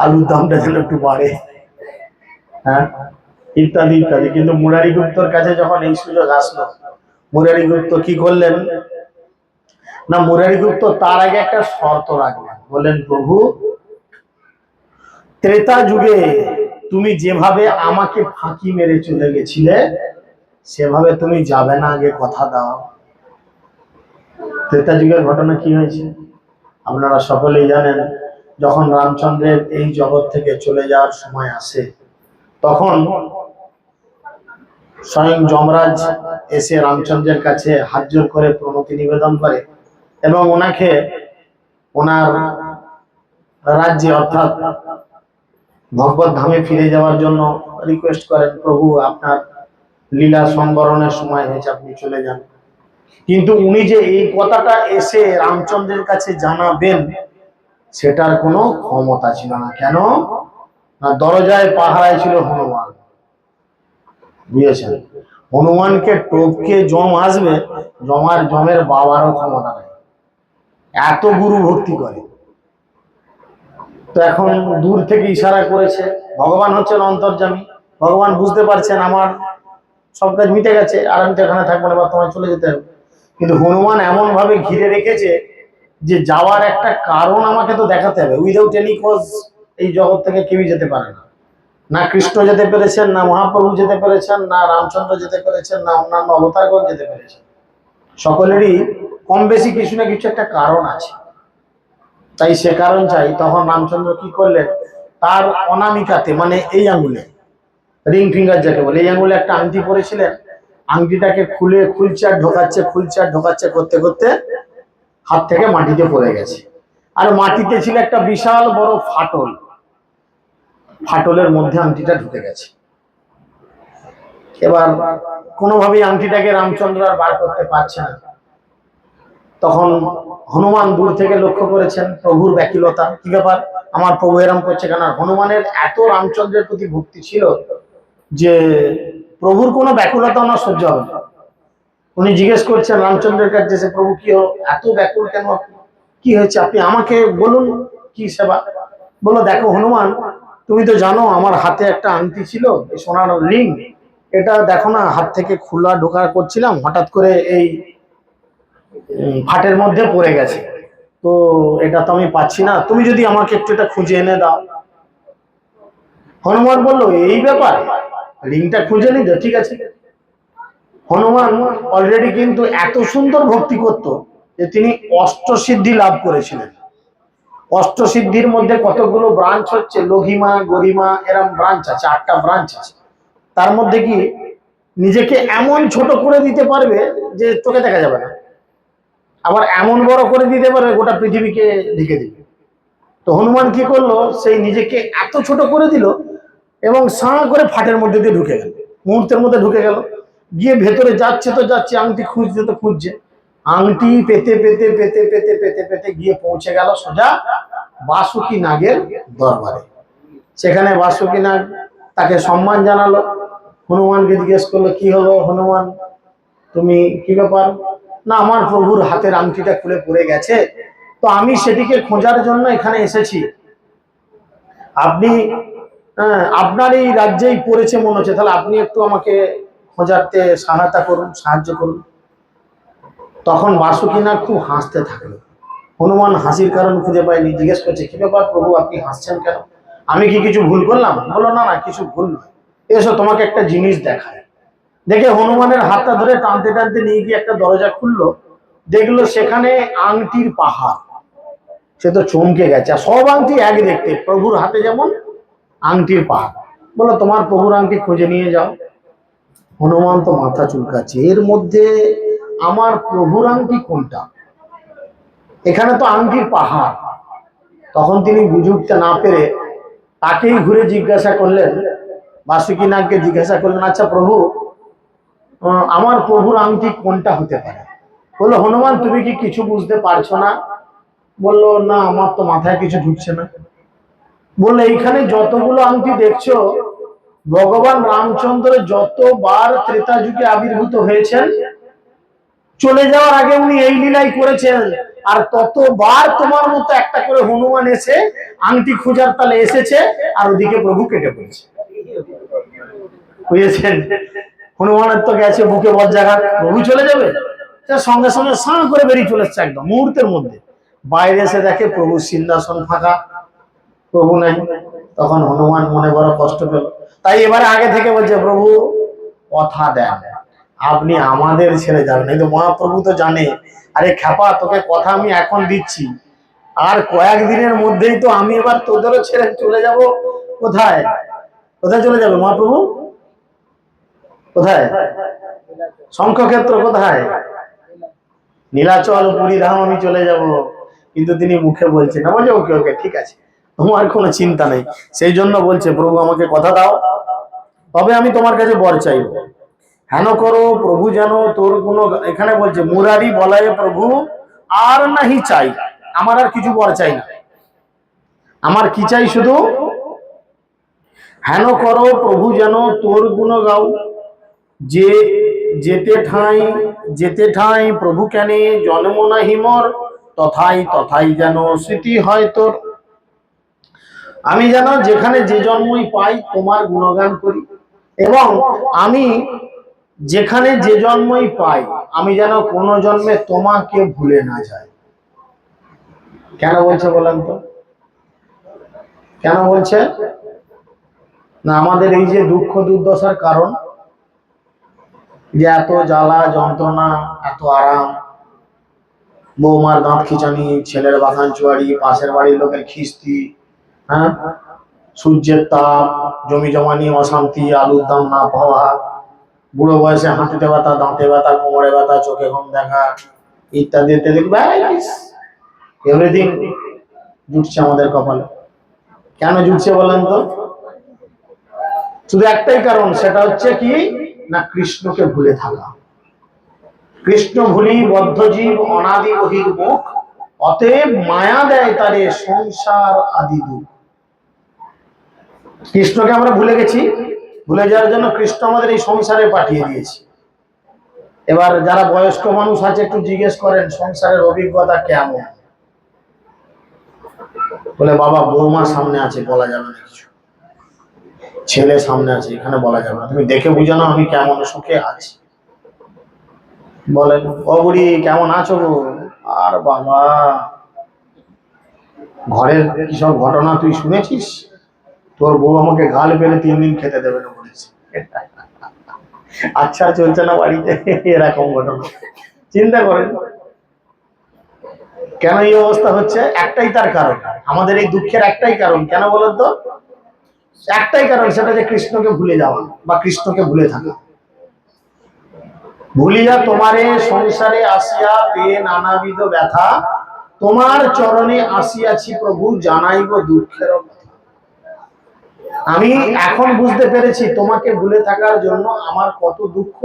আলুর দামটা যেন একটু বাড়ে, হ্যাঁ, ইত্যাদি ইত্যাদি। কিন্তু মুরারি গুপ্তর কাছে যখন এই সুযোগ আসলো, মুরারি গুপ্ত কি করলেন না, মুরারি গুপ্ত তার আগে একটা শর্ত রাখলেন। বললেন, প্রভু, ত্রেতা যুগে তুমি যেভাবে আমাকে ফাঁকি মেরে চলে গেছিলে, সেভাবে তুমি যাবে না, আগে কথা দাও। ত্রেতা যুগের ঘটনা কি হয়েছে আপনারা সকলেই জানেন। যখন রামচন্দ্রের এই জগৎ থেকে চলে যাওয়ার সময় আসে, তখন স্বয়ং যমরাজ এসে রামচন্দ্রের কাছে হাত জোর করে প্রণতি নিবেদন করে এবং ওনাকে ওনার রাজ্যে অর্থাৎ ভগবত ধামে ফিরে যাওয়ার জন্য রিকোয়েস্ট করেন, প্রভু আপনার লীলা সংবরণের সময় হয়েছে, আপনি চলে যান। কিন্তু উনি যে এই কথাটা এসে রামচন্দ্রের কাছে জানাবেন, সেটার কোনো ক্ষমতা ছিল না। কেন না, দরজায় পাহারায় ছিল হনুমান, বুঝেছেন? হনুমানকে টপকে জম আসবে, জমের বাবারও ক্ষমতা নেই, এত গুরু ভক্তি করে। তো এখন দূর থেকে ইশারা করেছে, ভগবান হচ্ছেন অন্তর্যামী, ভগবান বুঝতে পারছেন আমার সব কাজ মিটে গেছে, আর আমি তো এখানে থাকবো না, বা তোমায় চলে যেতে হবে। কিন্তু হনুমান এমন ভাবে ঘিরে রেখেছে যে যাওয়ার একটা কারণ আমাকে তো দেখাতে হবে। উইদাউট এনি কজ এই জগৎ থেকে কেউই যেতে পারে না। না কৃষ্ণ যেতে পেরেছেন, না মহাপ্রভু যেতে পেরেছেন, না রামচন্দ্র যেতে পেরেছেন, না অন্যান্য অবতারগণ যেতে পেরেছেন। সকলেরই কম বেশি কিছু না কিছু একটা কারণ আছে, তাই সে কারণ চাই। তখন রামচন্দ্র কি করলেন, তার অনামিকাতে মানে এই আঙ্গুলে, রিং ফিঙ্গার যাকে বলে, এই আঙ্গুলে একটা আংটি পরেছিলেন। আংটিটাকে খুলছে আর ঢোকাচ্ছে করতে করতে হাত থেকে মাটিতে পড়ে গেছে। আর মাটিতে ছিল একটা বিশাল বড় ফাটল, ফাটলের মধ্যে আংটিটা ঢুকে গেছে। এবার কোনোভাবেই আংটিটাকে রামচন্দ্র আর বার করতে পারছে না। তখন হনুমান দূর থেকে লক্ষ্য করেছেন প্রভুর ব্যাকুলতা, কি ব্যাপার, আমার প্রভু এরম করছে কেন? হনুমানের এত রামচন্দ্রের প্রতি ভক্তি ছিল যে প্রভুর কোনো ব্যাকুলতা ওনার সহ্য হবে না। উনি জিজ্ঞেস করছেন রামচন্দ্রের কাছে, যে প্রভু কি এত ব্যাকুল কেন, কি হয়েছে, আপনি আমাকে বলুন কি সেবা। বলো, দেখো হনুমান, তুমি তো জানো আমার হাতে একটা আংটি ছিল, সোনার রিং, এটা দেখো না, হাত থেকে খোলা ঢোকা করছিলাম, হঠাৎ করে এই ফাটের মধ্যে পড়ে গেছে, তো এটা তো আমি পাচ্ছি না, তুমি যদি আমাকে একটু এটা খুঁজে এনে দাও। হনুমান বলল, এই ব্যাপার, রিংটা খুঁজে নিতে, ঠিক আছে। হনুমান অলরেডি কিন্তু এত সুন্দর ভক্তি করত যে তিনি অষ্টসিদ্ধি লাভ করেছিলেন। অষ্টসিদ্ধির মধ্যে কতগুলো ব্রাঞ্চ হচ্ছে, লঘিমা, গরিমা, এরম ব্রাঞ্চ আছে, 8টা ব্রাঞ্চ আছে। তার মধ্যে কি নিজেকে এমন ছোট করে দিতে পারবে যে চোখে দেখা যাবে না, আবার এমন বড় করে দিতে পারবে গোটা পৃথিবীকে ঢেকে দিবে। তো হনুমান কি করলো, সেই নিজেকে এত ছোট করে দিল এবং সাঁ করে ফাটের মধ্যে দিয়ে ঢুকে গেল, মুহূর্তের মধ্যে ঢুকে গেল, গিয়ে ভেতরে যাচ্ছে তো যাচ্ছে, আংটি খুঁজতে তো খুঁজছে, আংটি পেতে পেতে পেতে পেতে পেতে পেতে গিয়ে পৌঁছে গেল সোজা বাসুকি নাগের দরবারে। সেখানে বাসুকি নাগ তাকে সম্মান জানালো, হনুমানকে জিজ্ঞেস করলো, কি হলো হনুমান, তুমি কি ব্যাপার? না, আমার প্রভুর হাতের আংটিটা খুলে পড়ে গেছে, তো আমি সেটিকে খোঁজার জন্য এখানে এসেছি। আপনি আপনার এই রাজ্যেই পড়েছে মনে হচ্ছে, তাহলে আপনি একটু আমাকে খোঁজাতে সহায়তা করুন, সাহায্য করুন। তখন বাসুকিনাগ খুব হাসতে থাকলো। হনুমান হাসির কারণ খুঁজে পায়নি, জিজ্ঞেস করছে, কি ব্যাপার প্রভু, আপনি হাসছেন কেন? আমি কি কিছু ভুল করলাম? বললো, না না, কিছু ভুল নয়, এসো তোমাকে একটা জিনিস দেখায়। দেখে হনুমানের হাতটা ধরে টানতে টানতে নিয়ে গিয়ে একটা দরজা খুললো, দেখলো সেখানে আংটির পাহাড়। সে তো চমকে গেছে, আর সব আংটি এক দেখতে, প্রভুর হাতে যেমন আংটির পাহাড়। বলো, তোমার প্রভুর আংটি খুঁজে নিয়ে যাও। হনুমান তো মাথা চুলকাচ্ছে, এর মধ্যে আমার প্রভুর আংটি কোনটা? এখানে তো আংটির পাহাড়। তখন তিনি বুঝে উঠতে না পেরে তাকেই ঘুরে জিজ্ঞাসা করলেন, বাসুকিনাগকে জিজ্ঞাসা করলেন, আচ্ছা প্রভু, আমার প্রভুর আংটি কোনটা হতে পারে? বললো, হনুমান তুমি কি কিছু বুঝতে পারছো না? বললো, না, আমার তো মাথায় কিছু ঢুকছে না। বললো, এইখানে যতগুলো আংটি দেখছো, ভগবান রামচন্দ্র যতবার ত্রেতা যুগে আবির্ভূত হয়েছেন, চলে যাওয়ার আগে উনি এই লীলাই করেছেন, আর ততবার তোমার মতো একটা করে হনুমান এসে আংটি খোঁজার তালে এসেছে, আর ওদিকে প্রভু কেটে পড়েছে। বুঝেছেন? হনুমানের তো গেছে বুকে বজ্রাঘাত, প্রভু চলে যাবে, সঙ্গে সঙ্গে সাঁ করে বেরিয়ে চলে এসছে একদম মুহূর্তের মধ্যে। বাইরে এসে দেখে প্রভু সিংহাসন ফাঁকা, প্রভু নাই। তখন হনুমান মনে বড় কষ্ট পেল, তাই এবারে আগে থেকে বলছে, প্রভু কথা দেন, আপনি আমাদের ছেড়ে যাবেন। এই তো মহাপ্রভু তো জানে, আরে খ্যাপা, তোকে কথা আমি এখন দিচ্ছি, আর কয়েকদিনের মধ্যেই তো আমি এবার তোদেরও ছেড়ে চলে যাব। কোথায়? কোথায় চলে যাবে মহাপ্রভু? কোথায়? শঙ্খক্ষেত্র কোথায়? নীলাচল, পুরী ধাম আমি চলে যাব। কিন্তু তিনি মুখে বলছেন না, বলছে ওকে ওকে ঠিক আছে, তোমার কোনো চিন্তা নেই। সেই জন্য বলছে, প্রভু আমাকে কথা দাও, তবে আমি তোমার কাছে বর চাইব। হেন করো প্রভু যেন তোর কোনো, এখানে বলছে মুরারি বলায় প্রভু আর নাহি চাই, আমার আর কিছু বর চাই না, আমার কি চাই শুধু, হেন করো প্রভু যেন তোর গুণ গাও, যে যেতে ঠাঁই প্রভু কেনে জন্ম নাহি মোর, তথাই তথাই যেন স্মৃতি হয় তোর। আমি যেন যেখানে যে জন্মই পাই তোমার গুণগান করি, এবং আমি যেখানে যে জন্মই পাই আমি যেন কোনো জন্মে তোমাকে ভুলে না যাই। কেন বলছে বলেন তো? কেন বলছে? না, আমাদের এই যে দুঃখ দুর্দশার কারণ, যে এত জ্বালা যন্ত্রণা, এত আরাম, বৌমার দাঁত খিচানি, ছেলের বাগান চুয়ারি, পাশের বাড়ির লোকের খিস্তি, হ্যাঁ, সূর্যের তাপ, জমি জমা নিয়ে অশান্তি, আলুর দাম না পাওয়া, বুড়ো বয়সে হাঁটুতে ব্যথা, দাঁতে ব্যথা, কোমরে ব্যথা, চোখে ঘুম দেখা, ইত্যাদি ইত্যাদি, এভরিথিং জুটছে আমাদের কপালে। কেন জুটছে বলেন তো? শুধু একটাই কারণ, সেটা হচ্ছে কি না, কৃষ্ণকে ভুলে থাকা। কৃষ্ণ ভুলি বদ্ধ জীব অনাদি বহির্মুখ, অতএব মায়া দেয় তারে সংসার আদি দুঃখ। কৃষ্ণকে আমরা ভুলে গেছি, ভুলে যাওয়ার জন্য কৃষ্ণ আমাদের এই সংসারে পাঠিয়ে দিয়েছে। এবার যারা বয়স্ক মানুষ আছে একটু জিজ্ঞেস করেন, সংসারের অভিজ্ঞতা কেমন? বলে, বাবা বৌমা সামনে আছে, বলা যাবে না কিছু। ছেলে সামনে আছে, এখানে বলা যাবে না, তুমি দেখে বুঝো না আমি কেমন সুখে আছি। বলেন, ও বুড়ি কেমন আছো গো? আর বাবা, ঘরের কি সব ঘটনা তুই শুনেছিস? তোর বউ আমাকে গাল পেলে 3 দিন খেতে দেবে না বলেছে। আচ্ছা চলছে না বাড়িতে এরকম ঘটনা। চিন্তা করেন কেন এই অবস্থা হচ্ছে। একটাই তার কারণ, আমাদের এই দুঃখের একটাই কারণ। কেন বলেন তো? একটাই কারণ, সেটা যে কৃষ্ণকে ভুলে যাওয়া বা কৃষ্ণকে ভুলে থাকা। ভুলিয়া তোমারে সংসারে আসিয়া পেয়ে নানাবিধ ব্যথা, তোমার চরণে আসিয়াছি প্রভু জানাইব দুঃখের কথা। আমি এখন বুঝতে পেরেছি তোমাকে ভুলে থাকার জন্য আমার কত দুঃখ,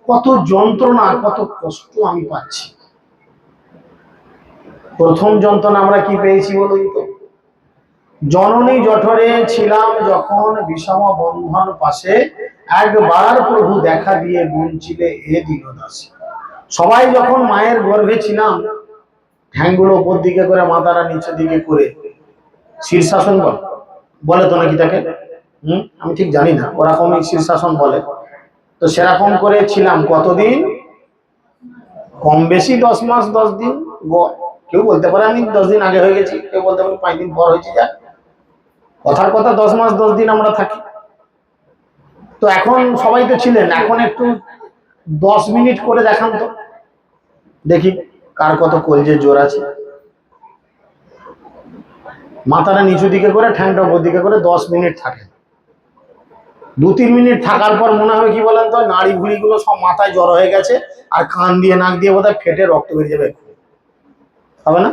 কত যন্ত্রণা, কত কষ্ট আমি পাচ্ছি। প্রথম যন্ত্রণা আমরা কি পেয়েছি বলুন তো? জননী জঠরে ছিলাম যখন বিষম বন্ধন পাশে, একবার প্রভু দেখা দিয়ে বঞ্চিলে এ দীনদাসী। সবাই যখন মায়ের গর্ভে ছিলাম, ঠ্যাংগুলো উপর দিকে করে মাথাটা নিচের দিকে করে শীর্ষাসন বলে তো নাকি তাকে, আমি ঠিক জানি না, ওরকমই শীর্ষাসন বলে। তো সেরকম করে ছিলাম কতদিন? কম বেশি 10 মাস 10 দিন। কেউ বলতে পারে আমি 10 দিন আগে হয়ে গেছি, কেউ বলতে পারে 5 দিন পর হয়েছে। যা কথার কথা 10 মাস 10 দিন আমরা থাকি। তো এখন সবাই তো ছিলেন, এখন একটু 10 মিনিট করে দেখান তো দেখি কার কত কলজের জোর আছে। মাথাটা নিচু দিকে করে ঠ্যাংটা উপর দিকে করে 10 মিনিট থাকে। 2-3 মিনিট থাকার পর মনে হবে কি বলেন তো, নাড়ি ভুড়ি গুলো সব মাথায় জড়ো হয়ে গেছে, আর কান দিয়ে নাক দিয়ে বোধহয় ফেটে রক্ত বেরিয়ে যাবে। হবে না?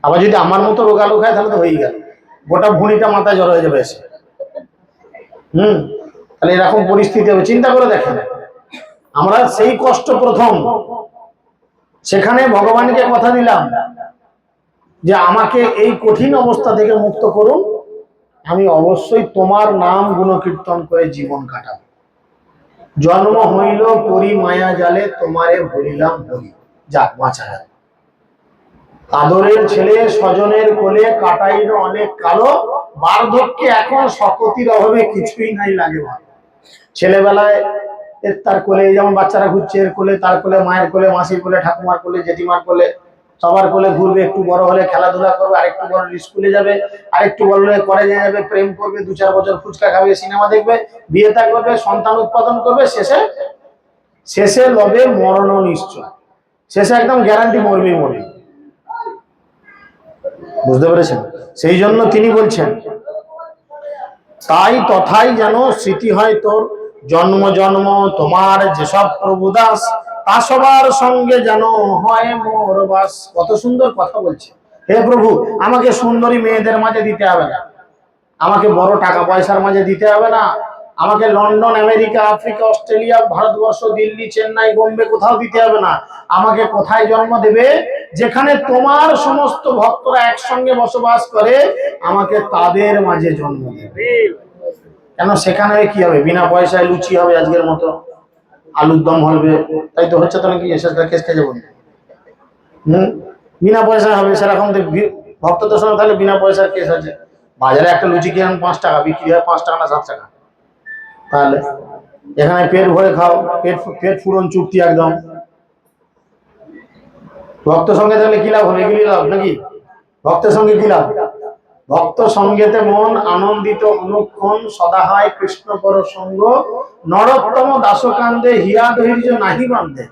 আবার যদি আমার মতো রোগালু খায় তাহলে তো হয়েই গেল, গোটা ভুঁড়িটা মাথায় জড়ো হয়ে যাবে এসে। তাহলে এরকম পরিস্থিতি হবে, চিন্তা করে দেখেন। আমরা সেই কষ্ট প্রথম, সেখানে ভগবানকে কথা দিলাম যে আমাকে এই কঠিন অবস্থা থেকে মুক্ত করুন, আমি অবশ্যই তোমার নাম গুণকীর্তন করে জীবন কাটাবো। জন্ম হইল পরি মায়া জালে, তোমারে ভরিলাম ভরি, যাক বাঁচা গেল। আদরের ছেলে স্বজনের কোলে কাটাইল অনেক কালো, বার্ধক্যে এখন শকতির অভাবে কিছুই নাই লাগে ভালো। ছেলেবেলায় তার কোলে, যেমন বাচ্চারা ঘুরছে, এর কোলে, তার কোলে, মায়ের কোলে, মাসির কোলে, ঠাকুমার কোলে, জেঠিমার কোলে, সবার কোলে ঘুরবে। একটু বড় হলে খেলাধুলা করবে, আরেকটু বড় স্কুলে যাবে, আরেকটু বড় হলে কলেজে যাবে, প্রেম করবে, 2-4 বছর ফুচকা খাবে, সিনেমা দেখবে, বিয়ে থা করবে, সন্তান উৎপাদন করবে, শেষে শেষে লবে মরণ নিশ্চয়। শেষে একদম গ্যারান্টি মরবেই মরবে। বুঝতে পেরেছেন? সেই জন্য তিনি বলছেন, তাই তথাই যেন স্মৃতি হয় তোর, জন্ম জন্ম তোমার যেসব প্রভু দাস, তা সবার সঙ্গে যেন হয় মোর বাস। কত সুন্দর কথা বলছে। হে প্রভু, আমাকে সুন্দরী মেয়েদের মাঝে দিতে হবে না, আমাকে বড় টাকা পয়সার মাঝে দিতে হবে না, আমাকে London, America, Africa, Australia, Bharatvarsha, Delhi, Chennai, Bombay কোথাও দিতে হবে না। আমাকে কোথায় জন্ম দেবে? যেখানে তোমার সমস্ত ভক্তরা একসঙ্গে বসবাস করে, আমাকে তাদের মাঝে জন্ম দেবে। কেন সেখানে কি হবে? বিনা পয়সায় লুচি হবে, আজকের মতো আলুর দম হবে, তাই তো হচ্ছে তো নাকি? এসে কেস খেয়ে যাবো। বিনা পয়সায় হবে সেরকম ভক্তদের সঙ্গে, তাহলে বিনা পয়সার কেস আছে। বাজারে একটা লুচি কিনে 5 টাকা, বিক্রি হয় 5 টাকা না 7 টাকা। তাহলে এখানে পেট ভরে খাও, পেট পেট পূরণ চুক্তি একদম। ভক্ত সঙ্গে থাকলে কি লাভ হবে? এগুলি লাভ নাকি? ভক্তের সঙ্গে কি লাভ? ভক্ত সঙ্গেতে মন আনন্দিত অনুক্ষণ, সদা হয় কৃষ্ণ পর সঙ্গ, নরোত্তম দাসকান্দে হিয়া ধৈর্য নাহি বান্ধে,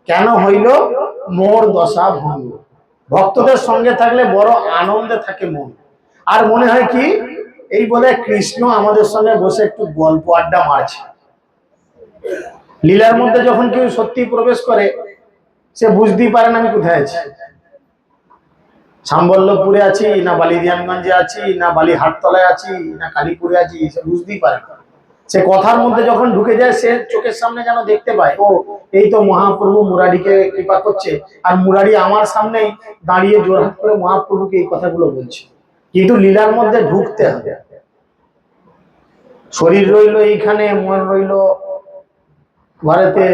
কেন হইল মোর দশা ভঙ্গ। ভক্তদের সঙ্গে থাকলে বড় আনন্দে থাকে মন, আর মনে হয় কি এই বলে কৃষ্ণ আমাদের সঙ্গে বসে একটু গল্প আড্ডা মারছে। লীলার মধ্যে যখন কেউ সত্যি প্রবেশ করে, সে বুঝতেই পারে না আমি কোথায় আছি, শ্যামবল্লভপুরে আছি না বালিদিয়ানগঞ্জে আছি না বালিহাটতলায় আছি না কালীপুরে আছি, সে বুঝতেই পারে না। সে কথার মধ্যে যখন ঢুকে যায়, সে চোখের সামনে যেন দেখতে পায়, ও এই তো মহাপ্রভু মুরারিকে কৃপা করছে, আর মুরারি আমার সামনেই দাঁড়িয়ে জোরহাত করে মহাপ্রভুকে এই কথাগুলো বলছে। কিন্তু লীলার মধ্যে ঢুকতে হবে। শরীর রইল এইখানে, মন রইল ঘরেতে,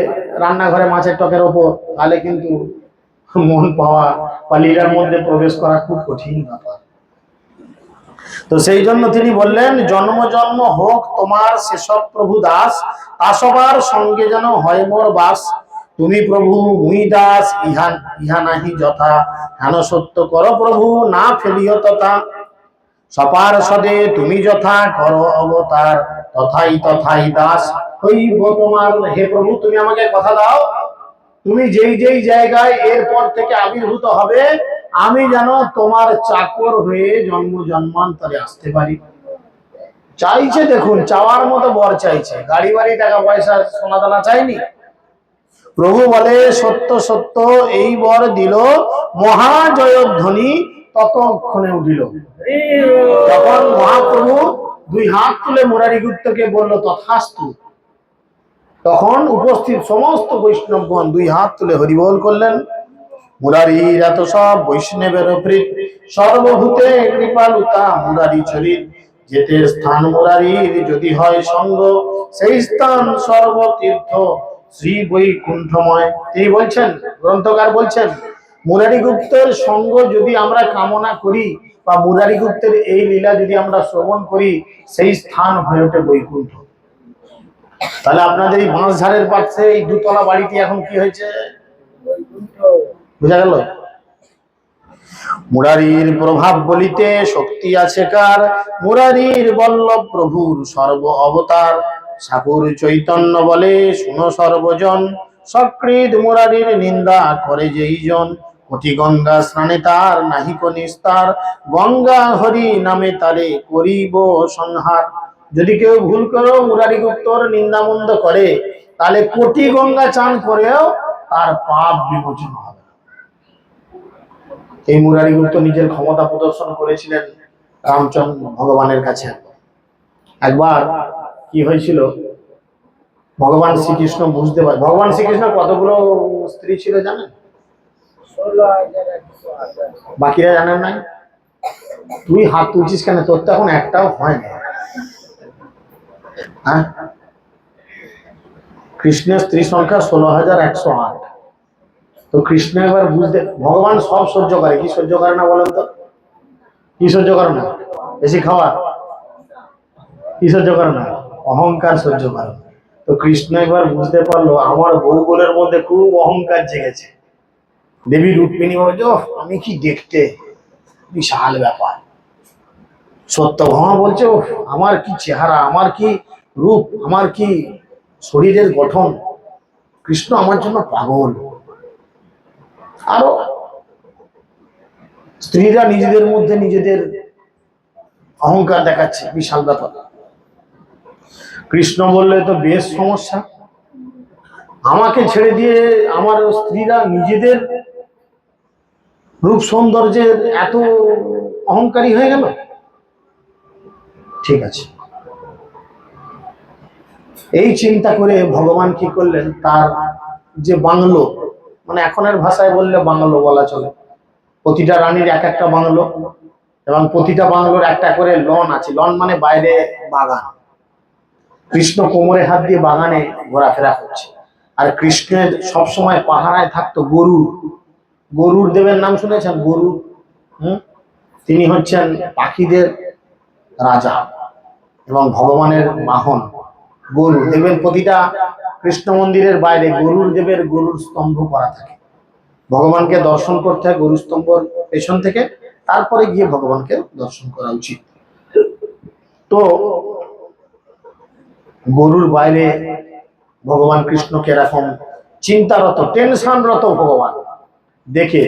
রান্নাঘরে মাছের টকের ওপর, তাহলে কিন্তু মন পাওয়া বা লীলার মধ্যে প্রবেশ করা খুব কঠিন ব্যাপার। তো সেই জন্য তিনি বললেন, জন্ম জন্ম হোক তোমার সেসব প্রভু দাস, তা সবার সঙ্গে যেন হয় মোর বাস। তুমি প্রভু মুই দাস, ইহা ইহা নাহি যথা, হেন সত্য কর প্রভু না ফেলিও তথা। সপার সদে তুমি যথা কর অবতার, তথাই তথাই দাস হইব তোমার। হে প্রভু, তুমি আমাকে কথা দাও, তুমি যেই যেই জায়গায় এরপর থেকে আবির্ভূত হবে, আমি যেন তোমার চাকর হয়ে জন্ম জন্মান্তরে আসতে পারি। চাইছে, দেখুন, চাওয়ার মতো বর চাইছে, গাড়ি বাড়ি টাকা পয়সা সোনা দানা চাইনি। প্রভু বলে, সত্য সত্য এই বর দিল, মহাজয়ধ্বনি ততক্ষণে উঠিল। তখন মহাপ্রভু দুই হাত তুলে মুরারিগুপ্তকে বলল, তথাস্তু। তখন উপস্থিত সমস্ত বৈষ্ণবগণ দুই হাত তুলে হরিবোল করলেন। মুরারির এত সব বৈষ্ণবের প্রীত, সর্বভূতে কৃপালুতা মুরারি চরিত। যেতে স্থান মুরারির যদি হয় সঙ্গ, সেই স্থান সর্বতীর্থ শ্রী বৈকুণ্ঠময়। তিনি বলছেন, গ্রন্থকার বলছেন, মুরারি গুপ্তের সঙ্গ যদি আমরা কামনা করি বা মুরারি গুপ্তের এই লীলা যদি আমরা শ্রবণ করি, সেই স্থান হয়ে ওঠে বৈকুণ্ঠ। তাহলে আপনাদের এই বাঁশঝাড়ের পাশে এই দুতলা বাড়িটি এখন কি হয়েছে? বুঝা গেল? মুরারির প্রভাব বলিতে শক্তি আছে কার, মুরারির বল্লভ প্রভুর সর্ব অবতার। সাপুর চৈতন্য বলে শুনো সর্বজন, সকৃত মুরারির নিন্দা করে যেই জন। কোটি গঙ্গা স্নানে তার নাহিক নিস্তার, গঙ্গা হরি নামে তারে করিব সংহার। যদি কেউ ভুল করেও মুরারি গুপ্তর নিন্দা মন্দ করে, তাহলে কোটি গঙ্গা চান করেও তার পাপ বিমোচন হবে। এই মুরারি গুপ্ত নিজের ক্ষমতা প্রদর্শন করেছিলেন রামচন্দ্র ভগবানের কাছে। একবার কি হয়েছিল, ভগবান শ্রীকৃষ্ণ বুঝতে পারে, ভগবান শ্রীকৃষ্ণ কতগুলো স্ত্রী ছিল জানেন? বাকিরা জানেন নাই? তুই হাত তুলছিস কেন? তোর তো এখন একটাও হয় না। হ্যাঁ, কৃষ্ণের স্ত্রী সংখ্যা 16,108। তো কৃষ্ণ এবার বুঝতে, ভগবান সব সহ্য করে, কি সহ্য করে না বলেন তো? কি সহ্য করে না? বেশি খাওয়া? কি সহ্য করে না? অহংকার সহ্য করে। তো কৃষ্ণ এবার বুঝতে পারলো আমার বউগুলোর মধ্যে খুব অহংকার জেগেছে। দেবী রুক্মিণী বলছে, আমি কি দেখতে, বিশাল ব্যাপার। সত্যভামা বলছে, আমার কি চেহারা, আমার কি রূপ, আমার কি শরীরের গঠন, কৃষ্ণ আমার জন্য পাগল। আরো স্ত্রীরা নিজেদের মধ্যে নিজেদের অহংকার দেখাচ্ছে, বিশাল ব্যাপার। কৃষ্ণ বললে, তো বেশ সমস্যা, আমাকে ছেড়ে দিয়ে আমার স্ত্রীরা নিজেদের রূপ সৌন্দর্যের এত অহংকারী হয়ে গেল। ঠিক আছে। এই চিন্তা করে ভগবান কি করলেন, তার যে বাংলো, মানে এখনের ভাষায় বললে বাংলো বলা চলে, প্রতিটা রানীর এক একটা বাংলো, এবং প্রতিটা বাংলোর একটা করে লন আছে। লন মানে বাইরে বাগান। কৃষ্ণ কোমরে হাত দিয়ে বাগানে ঘোরাফেরা করছে, আর কৃষ্ণের সবসময় পাহারায় থাকতো গরু। গরুর দেবের নাম শুনেছেন? গরু, তিনি হচ্ছেন পাখিদের রাজা এবং ভগবানের বাহন গরু। দেখবেন প্রতিটা কৃষ্ণ মন্দিরের বাইরে গরুর দেবের গরুর স্তম্ভ করা থাকে। ভগবানকে দর্শন করতে হয় গরু স্তম্ভর পেছন থেকে, তারপরে গিয়ে ভগবানকে দর্শন করা উচিত। তো গরুর বাইরে ভগবান কৃষ্ণকে এরকম চিন্তারত, টেনশনরত ভগবান দেখে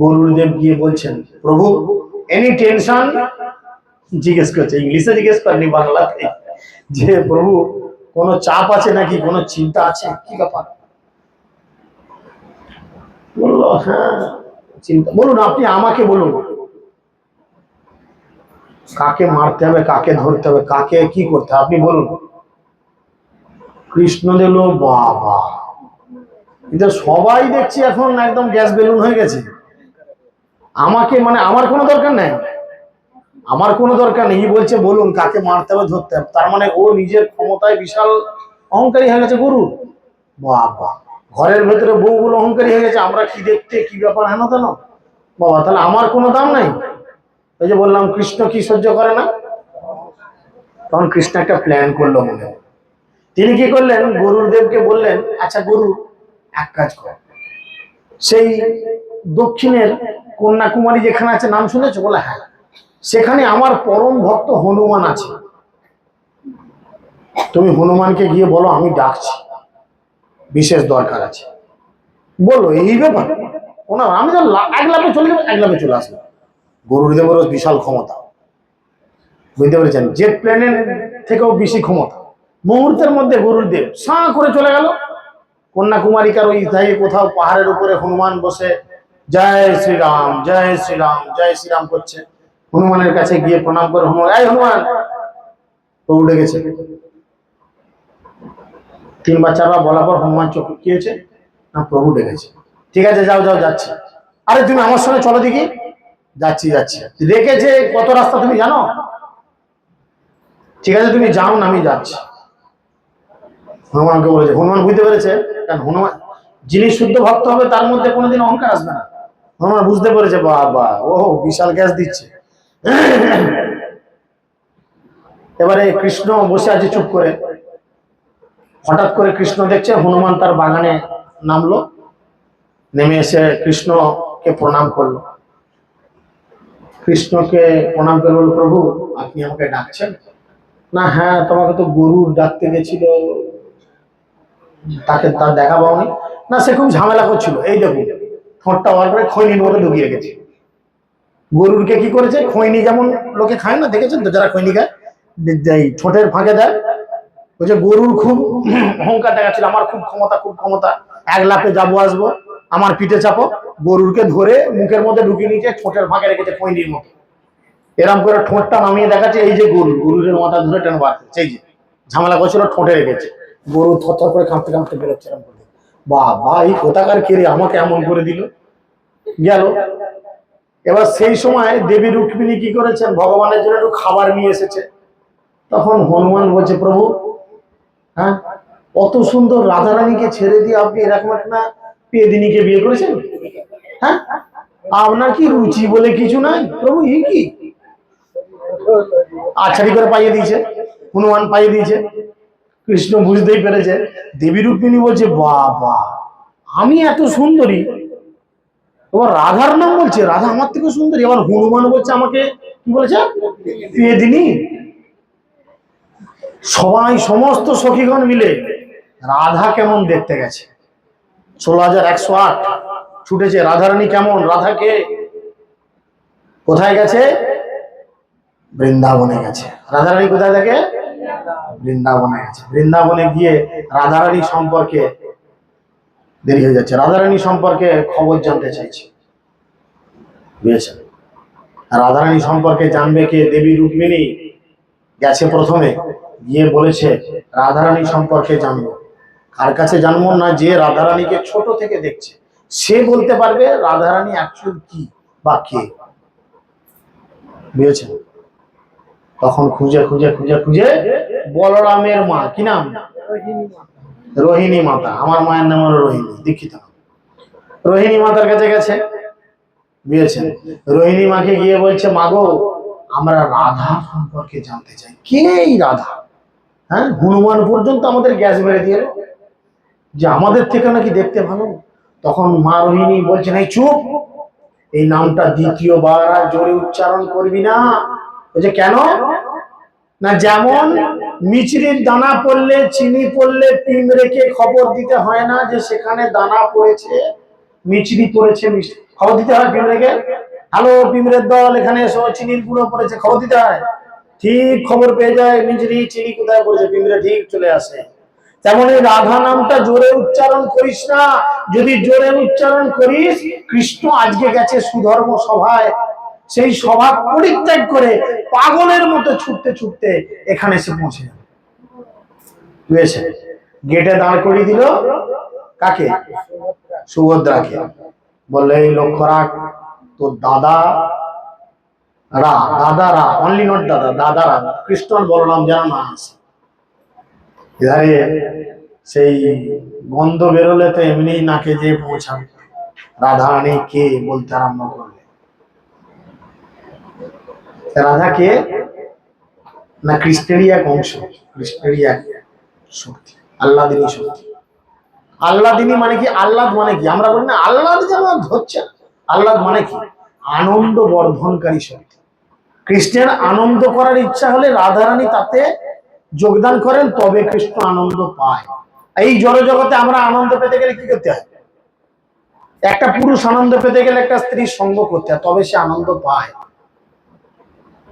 গরুর দেব গিয়ে বলছেন, প্রভু এনি টেনশন? জিজ্ঞেস করছে, ইংলিশে জিজ্ঞেস করেনি, বাংলাতে, যে প্রভু কোনো চাপ আছে নাকি, কোনো চিন্তা আছে, কি ব্যাপার? বললো, হ্যাঁ চিন্তা। বলুন, আপনি আমাকে বলুন, কাকে মারতে হবে, কাকে ধরতে হবে, কাকে কি করতে হবে, আপনি বলুন। কৃষ্ণ দিল, বাবা, এটা সবাই দেখছি এখন একদম গ্যাস বেলুন হয়ে গেছে। আমাকে, মানে আমার কোনো দরকার নেই, আমার কোনো দরকার নেই। বলছে বলুন কাকে মারতে হবে, ধরতে হবে। তার মানে ও নিজের ক্ষমতায় বিশাল অহংকারী হয়ে গেছে গরু। বাবা, ঘরের ভেতরে বউগুলো অহংকারী হয়ে গেছে, আমরা কি দেখতে, কি ব্যাপার, হেন তেন। বাবা, তাহলে আমার কোনো দাম নাই? ওই যে বললাম কৃষ্ণ কি সহ্য করে না, তখন কৃষ্ণ একটা প্ল্যান করলো মনে। তিনি কি করলেন, গরুদেবকে বললেন, আচ্ছা গরু এক কাজ কর, সেই দক্ষিণের কন্যাকুমারী যেখানে আছে নাম শুনেছো? বলে হ্যাঁ, সেখানে আমার পরম ভক্ত হনুমান আছে, তুমি হনুমানকে গিয়ে বলো আমি ডাকছি, বিশেষ দরকার আছে। বলো এই ব্যাপার, ওনার আমি তো এক লাফে চলে যাবো, এক লাফে চলে আসবো। গরুদেবেরও বিশাল ক্ষমতা, বুঝতে পেরেছেন, জেট প্লেনের থেকেও বেশি ক্ষমতা। মুহূর্তের মধ্যে গরুদেব সাঁ করে চলে গেল কন্যাকুমারিকার ওই ধারে কোথাও পাহাড়ের উপরে হনুমান বসে জয় শ্রীরাম জয় শ্রীরাম জয় শ্রীরাম করছে। হনুমানের কাছে গিয়ে প্রণাম করে হনুমান, এই হনুমান, প্রভু ডেকেছে। তিনবার চারবার বলার পর হনুমান চোখ কি হয়েছে না, প্রভু ডেকেছে। ঠিক আছে যাও যাও, যাচ্ছি। আরে তুমি আমার সঙ্গে চলো দেখি। যাচ্ছি যাচ্ছি। রেখেছে কত রাস্তা তুমি জানো? ঠিক আছে তুমি যাও না, আমি যাচ্ছি। হনুমানকে বলেছে, হনুমান বুঝতে পেরেছে, কারণ হনুমান যিনি শুদ্ধ ভক্ত হবে তার মধ্যে কোনোদিন অহংকার আসবে না। হনুমান বুঝতে পেরেছে, বাবা ও বিশাল গ্যাস দিচ্ছে। এবারে কৃষ্ণ বসে আছে চুপ করে। হঠাৎ করে কৃষ্ণ দেখছে হনুমান তার বাগানে নামলো, নেমে এসে কৃষ্ণকে প্রণাম করলো। কৃষ্ণকে প্রণাম করে বলল, প্রভু আপনি আমাকে ডাকছেন? না হ্যাঁ, তোমাকে তো গরু ডাকতে গেছিল, তাকে তার দেখা পাওনি। না সে খুব ঝামেলা করছিল, এই দেখুন ঠোঁটটা বার করে খৈনির মধ্যে ঢুকিয়ে রেখেছে। গরুরকে কি করেছে, খৈনি যেমন লোকে খায় না, দেখেছেন তো যারা খৈনি খায়, ঠোঁটের ফাঁকে দেয়। বলছে গরুর খুব অহংকার দেখাচ্ছিল, আমার খুব ক্ষমতা খুব ক্ষমতা, এক লাফে যাবো আসবো, আমার পিঠে চাপো। গরুরকে ধরে মুখের মধ্যে ঢুকিয়ে নিয়েছে, ঠোঁটের ফাঁকে রেখেছে খৈনির মতো। এরম করে ঠোঁটটা নামিয়ে দেখাচ্ছে, এই যে গরু, গরুরের মাথা ধরে টেনে বার করছে, এই যে ঝামেলা করছিল ঠোঁটে রেখেছে। গরু থরথর করে কাঁপতে কাঁপতে বেরোচ্ছে এরম করে। বাবা এই কোথাকার কেড়ে আমাকে এমন করে দিল, গেল। এবার সেই সময় দেবী রুক্মিণী কি করেছেন, ভগবানের জন্য একটু খাবার নিয়ে এসেছে। তখন হনুমান বলছে, প্রভু হ্যাঁ, অত সুন্দর রাধারানীকে ছেড়ে দিয়ে আপনি এরকম একটা পেদিনীকে বিয়ে করেছেন? হ্যাঁ, আপনার কি রুচি বলে কিছু নাই প্রভু? কি আছাড়ি করে পাইয়ে দিয়েছে, হনুমান পাইয়ে দিয়েছে। কৃষ্ণ বুঝতেই পেরেছে। দেবী রুক্মিণী বলছে, বাবা আমি এত সুন্দরী, এবার রাধার নাম বলছে, রাধা আমার থেকে সুন্দরী। এবার হনুমান বলছে আমাকে কি বলেছে, পেদিনী। সবাই সমস্ত সখীগণ মিলে রাধা কেমন দেখতে গেছে, 16,108 ছুটেছে। রাধারানী কেমন, রাধাকে কোথায় গেছে, বৃন্দাবনে গেছে। রাধারানী কোথায় থাকে, বৃন্দাবনে গেছে। বৃন্দাবনে গিয়ে রাধারানী সম্পর্কে, দেরি হয়ে যাচ্ছে, রাধারানী সম্পর্কে খবর জানতে চাইছে, বুঝেছেন? রাধারানী সম্পর্কে জানবে কে, দেবী রুক্মিণী গেছে প্রথমে, গিয়ে বলেছে রাধারানী সম্পর্কে জানবো। কার কাছে জানবো না, যে রাধারানীকে ছোট থেকে দেখছে, সে বলতে পারবে রাধারানী অ্যাকচুয়াল কি বা কে, বুঝেছেন? তখন খুঁজে খুঁজে খুঁজে খুঁজে বলরামের মা, কি নাম, রোহিণী মাতা। আমার মায়ের নাম হলো রোহিণী, দীক্ষিত। রোহিণী মাতার কাছে গেছে, বুঝেছেন? রোহিণী মাকে গিয়ে বলছে, মাগো আমরা রাধা সম্পর্কে জানতে চাই, কে এই রাধা? হ্যাঁ, হনুমান পর্যন্ত আমাদের গ্যাস মেরে দিয়ে যে আমাদের থেকে নাকি দেখতে ভালো। তখন মা রোহিণী বলছেন, এই চুপ, এই নামটা দ্বিতীয়বার আর জোরে উচ্চারণ করবি না। বলছে কেন? না যেমন মিচড়ির দানা পড়লে, চিনি পড়লে পিঁমড়েকে খবর দিতে হয় না যে সেখানে দানা পড়েছে, মিচড়ি পড়েছে, খবর দিতে হয় পিঁমড়েকে, হ্যালো পিঁমড়ের দল এখানে এসো, চিনির গুঁড়ো পড়েছে, খবর দিতে হয়। ঠিক খবর পেয়ে যায় মিচড়ি, চিনি কোথায় পড়েছে, পিঁমড়ে ঠিক চলে আসে। তেমন এই রাধা নামটা জোরে উচ্চারণ করিস না, যদি জোরে উচ্চারণ করিস, কৃষ্ণ আজকে গেছে সুধর্ম সভায়, সেই সভা পরিত্যাগ করে পাগলের মতো ছুটতে ছুটতে এখানে এসে পৌঁছে যাবে। বুঝেছে? গেটে দাঁড় করিয়ে দিল কাকে, সুভদ্রাকে। বললে এই লক্ষ্য রাখ, তোর দাদারা অনলি নট দাদারা কৃষ্ণ বলরাম যেন না আসে। এধারে সেই গন্ধ বেরোলে তো এমনি নাকে যেয়ে পৌঁছাবে। রাধারানী কে বলতে আরম্ভ করলে। রাধা কে না কৃষ্ণেরই এক অংশ, কৃষ্ণেরই এক শক্তি, আল্লাদিনী শক্তি। আল্লাদিনী মানে কি? আল্লাদ মানে কি? আমরা বলি না আল্লাদ যেন ধরছে, আল্লাদ মানে কি? আনন্দ বর্ধনকারী শক্তি। কৃষ্ণের আনন্দ করার ইচ্ছা হলে রাধারানী তাতে যোগদান করেন, তবে কৃষ্ণ আনন্দ পায়। এই জড় জগতে আমরা আনন্দ পেতে গেলে কি করতে হয়? একটা পুরুষ আনন্দ পেতে গেলে একটা স্ত্রীর সঙ্গ করতে হয়, তবে সে আনন্দ পায়।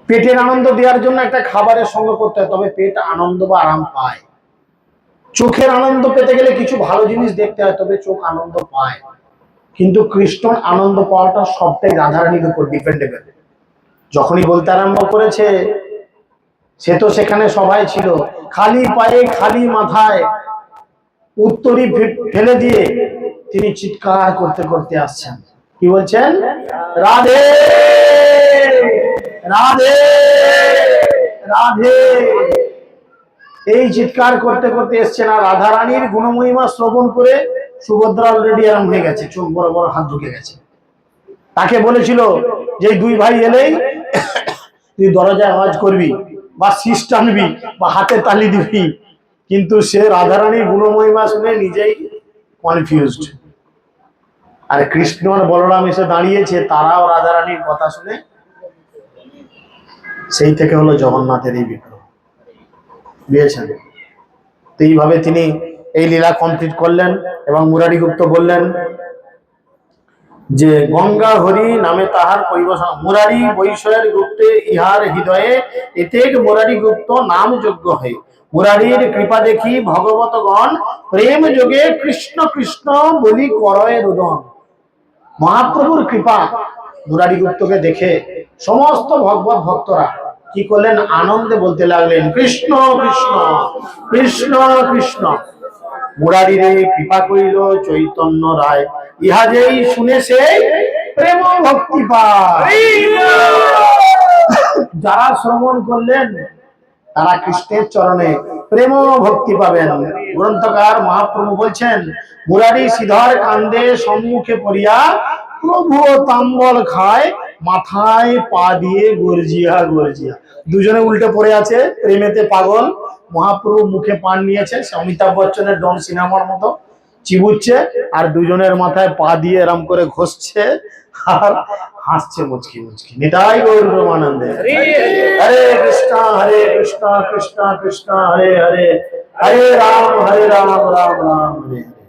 পেটের আনন্দ দেওয়ার জন্য একটা খাবারের সঙ্গ করতে হয়, তবে পেট আনন্দ বা আরাম পায়। চোখের আনন্দ পেতে গেলে কিছু ভালো জিনিস দেখতে হয়, তবে চোখ আনন্দ পায়। কিন্তু কৃষ্ণর আনন্দ পাওয়াটা সবটাই রাধারানীর উপর ডিপেন্ডেবল। যখনই বলতে আরম্ভ করেছে, সে তো সেখানে সবাই ছিল, খালি পায়ে খালি মাথায় উত্তরী ফেলে দিয়ে তিনি চিৎকার করতে করতে আসছেন। কি বলছেন? রাধে রাধে রাধে। এই চিৎকার করতে করতে এসছেন। আর রাধারানীর গুণমহিমা শ্রবণ করে সুভদ্রা অলরেডি আরাম হয়ে গেছে, চোখ বড় বড় হাত ঢুকে গেছে। তাকে বলেছিল যে দুই ভাই এলেই তুই দরজায় আওয়াজ করবি বা শীষ টানবি বা হাতে তালি দিবি, কিন্তু সে রাধারানীর গুণমহিমা শুনে নিজেই কনফিউজড। আর কৃষ্ণ আর বলরাম এসে দাঁড়িয়েছে, তারাও রাধারানীর কথা শুনে, সেই থেকে হলো জগন্নাথের এই বিগ্রহ দিয়েছেন। তো এইভাবে তিনি এই লীলা কমপ্লিট করলেন। এবং মুরারি গুপ্ত বললেন যে গঙ্গা হরি নামে তাহার কৈবসন, মুরারি বৈষয়ের গুপ্তে ইহার হৃদয়ে এতেক মুরারি গুপ্ত নাম যোগ্য হয়ে, মুরারির কৃপা দেখি ভগবতগণ প্রেম যোগে কৃষ্ণ কৃষ্ণ বলি করয় রুদন। মহাপ্রভুর কৃপা মুরারি গুপ্তকে দেখে সমস্ত ভগবত ভক্তরা কি করলেন? আনন্দে বলতে লাগলেন কৃষ্ণ কৃষ্ণ কৃষ্ণ কৃষ্ণ। মুরারিরে কৃপা করিল চৈতন্য রায়, ইহা যেই শুনে সেই প্রেম ভক্তি পায়। যারা শ্রবণ করলেন তারা কৃষ্ণের চরণে প্রেম ভক্তি পাবেন। গ্রন্থকার মহাপ্রভু বলছেন, মুরারি শ্রীধর কান্দে সম্মুখে পড়িয়া প্রভু তাম্বল খায়, মাথায় পা দিয়ে গর্জিয়া গর্জিয়া। দুজনে উল্টে পড়ে আছে, প্রেমেতে পাগল। মহাপ্রভু মুখে পান নিয়েছে, অমিতাভ বচ্চনের ডন সিনেমার মতো চিবুচ্ছে, আর দুজনের মাথায় পা দিয়ে এরম করে ঘষছে আর হাসছে মুচকি মুচকি। নিতাই গৌর প্রেমানন্দে। হরে কৃষ্ণ কৃষ্ণ কৃষ্ণ হরে হরে, হরে রাম রাম রাম হরে হরে।